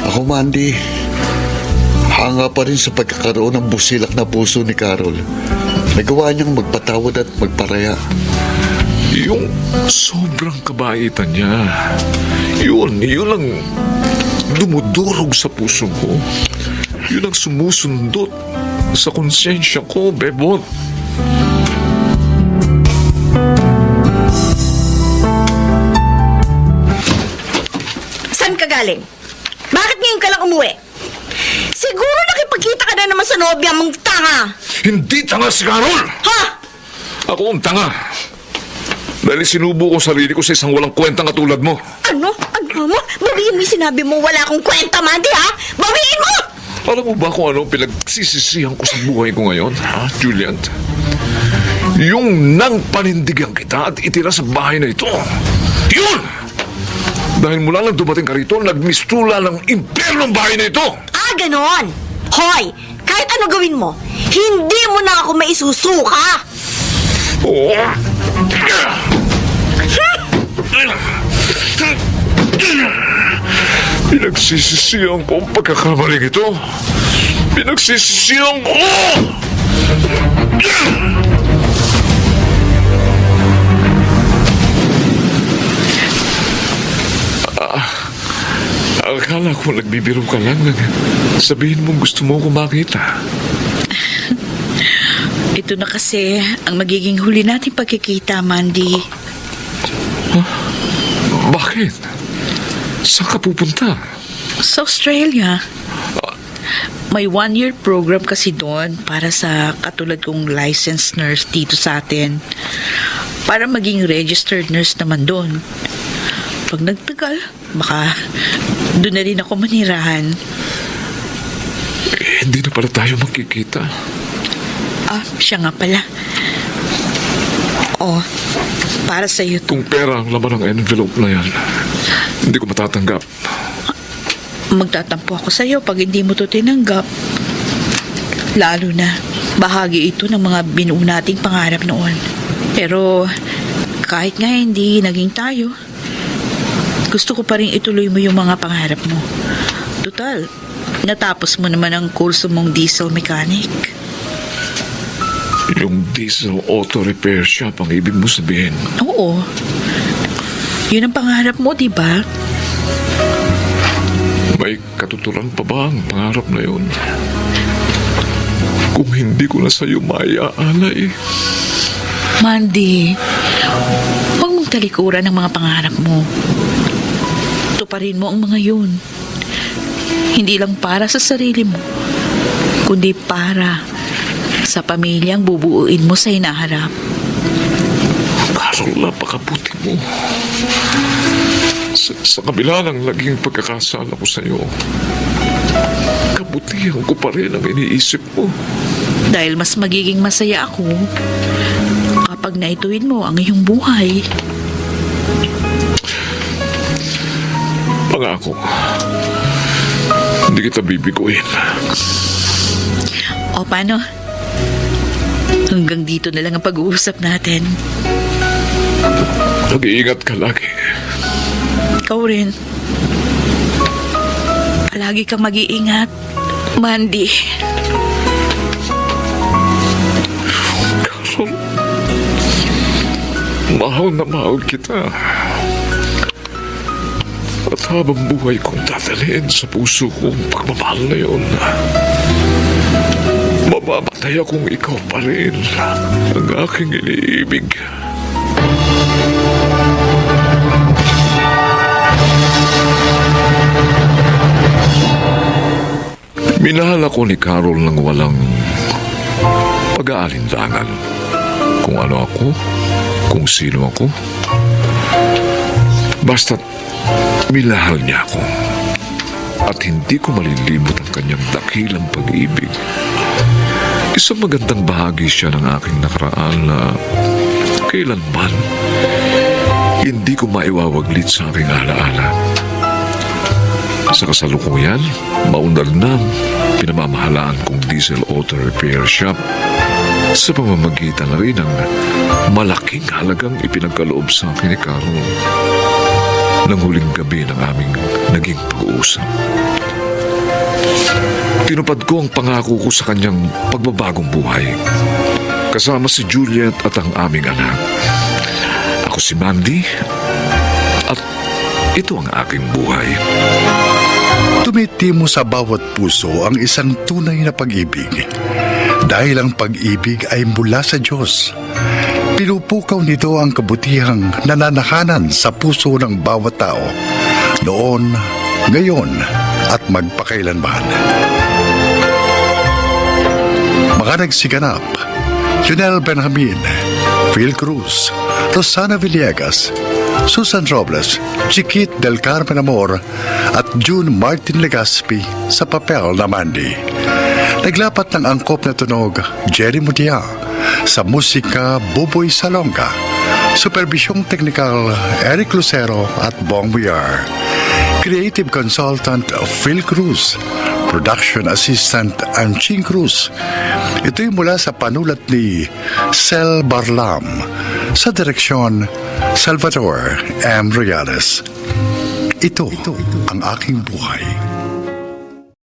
Speaker 7: Ako, Mandy, hanga pa rin sa pagkakaroon ng busilak na puso ni Carol. Nagawa niyang magpatawad at magparaya.
Speaker 2: Yung sobrang kabaitan niya. Yun ang dumudurog sa puso ko. Yun ang sumusundot sa konsensya ko, Bebot.
Speaker 3: Saan ka galing? Bakit ngayon ka lang umuwi? Siguro nakipagkita ka na naman sa nobya mong tanga.
Speaker 2: Hindi tanga si Carol!
Speaker 3: Ha?
Speaker 2: Ako ang tanga. Dahil sinubo ko sarili ko sa isang walang kwentang katulad mo.
Speaker 3: Ano? Ano mo? Bawiin mo yung sinabi mo wala akong kwenta, Mandy, ha? Bawiin mo!
Speaker 2: Alam mo ba kung ano pinagsisisihan ko sa buhay ko ngayon, ha, Juliet? Yung nang panindigan kita at itira sa bahay na ito. Yun! Dahil mula lang dumating ka rito, nagmistula ng impyerno ang bahay na ito.
Speaker 3: Ah, ganon. Hoy, kahit ano gawin mo, hindi mo na ako maisusuka.
Speaker 2: Oo. Pinagsisisihan ko ang pagkakamaling ito. Pinagsisisihan ko! Akala ko nagbibiro ka lang. Sabihin mong gusto mo ko makita.
Speaker 4: Ito na kasi ang magiging huli nating pagkikita, Mandy.
Speaker 2: Bakit? Saan ka pupunta?
Speaker 4: Sa Australia. May 1-year program kasi doon para sa katulad kong licensed nurse dito sa atin. Para maging registered nurse naman doon. Pag nagtagal, baka doon na rin ako manirahan.
Speaker 2: Hindi na pala tayo magkikita.
Speaker 4: Ah, siya nga pala. Oh, para sa iyo to.
Speaker 2: Kung pera ang laman ng envelope na yan, hindi ko matatanggap.
Speaker 4: Magtatampo ako sa iyo pag hindi mo to tinanggap. Lalo na, bahagi ito ng mga binuo nating pangarap noon. Pero, kahit nga hindi naging tayo, gusto ko pa rin ituloy mo yung mga pangarap mo. Total, natapos mo naman ang kurso mong diesel mechanic.
Speaker 2: Yung diesel auto repair shop ang ibig mo sabihin.
Speaker 4: Oo. Yun ang pangarap mo, di ba?
Speaker 2: May katuturan pa ba ang pangarap na yun? Kung hindi ko na sa'yo maiaalay,
Speaker 4: Mandy, huwag mong talikuran ang mga pangarap mo. Tuparin mo ang mga yun. Hindi lang para sa sarili mo, kundi para sa pamilyang bubuuin mo sa hinaharap.
Speaker 2: Carol, napakabuti mo. Sa kabila ng naging pagkakasala ko sa'yo, kabutihan ko pa rin ang iniisip mo.
Speaker 4: Dahil mas magiging masaya ako kapag naituwid mo ang iyong buhay.
Speaker 2: Pangako, hindi kita bibiguin.
Speaker 4: O paano? Hanggang dito na lang ang pag-uusap natin.
Speaker 2: Mag-iingat ka lagi.
Speaker 4: Ikaw rin. Palagi kang mag-iingat, Mandy.
Speaker 2: Carol, mahal na mahal kita. At habang buhay kong dadalhin sa puso kong pagmamahal na yun, mamamatay akong ikaw pa rin ang aking iniibig. Minahal ako ni Carol ng walang pag-aalinlangan. Kung ano ako, kung sino ako. Basta't minahal niya ako. At hindi ko malilimot ang kanyang dakilang pag-ibig. Isang magandang bahagi siya ng aking nakaraan na kailanman hindi ko maiwawaglit sa aking alaala. Sa kasalukuyan, maunlad na ang pinamamahalaan kong diesel auto repair shop sa pamamagitan na rin ng malaking halagang ipinagkaloob sa akin ni Carol ng huling gabi ng aming naging pag-uusap. Tinupad ko ang pangako ko sa kanyang pagbabagong buhay kasama si Juliet at ang aming anak. Ako si Mandy at ito ang aking buhay.
Speaker 1: Tumitimo sa bawat puso ang isang tunay na pag-ibig. Dahil ang pag-ibig ay mula sa Diyos. Pinupukaw nito ang kabutihang nananakanan sa puso ng bawat tao. Noon, ngayon, at magpakailanman. Mga nagsiganap, Junel Benjamin, Phil Cruz, Rosana Villegas, Susan Robles, Chiquit del Carmen Amor at June Martin Legaspi sa papel na Mandy. Naglapat ng angkop na tunog, Jerry Mudia. Sa musika, Buboy Salonga. Supervisyong teknikal, Eric Lucero at Bong Buyar. Creative Consultant, Phil Cruz. Production Assistant, Anching Cruz. Ito'y mula sa panulat ni Sel Barlam. Sa direksyon, Salvador M. Reales. Ito ang aking buhay.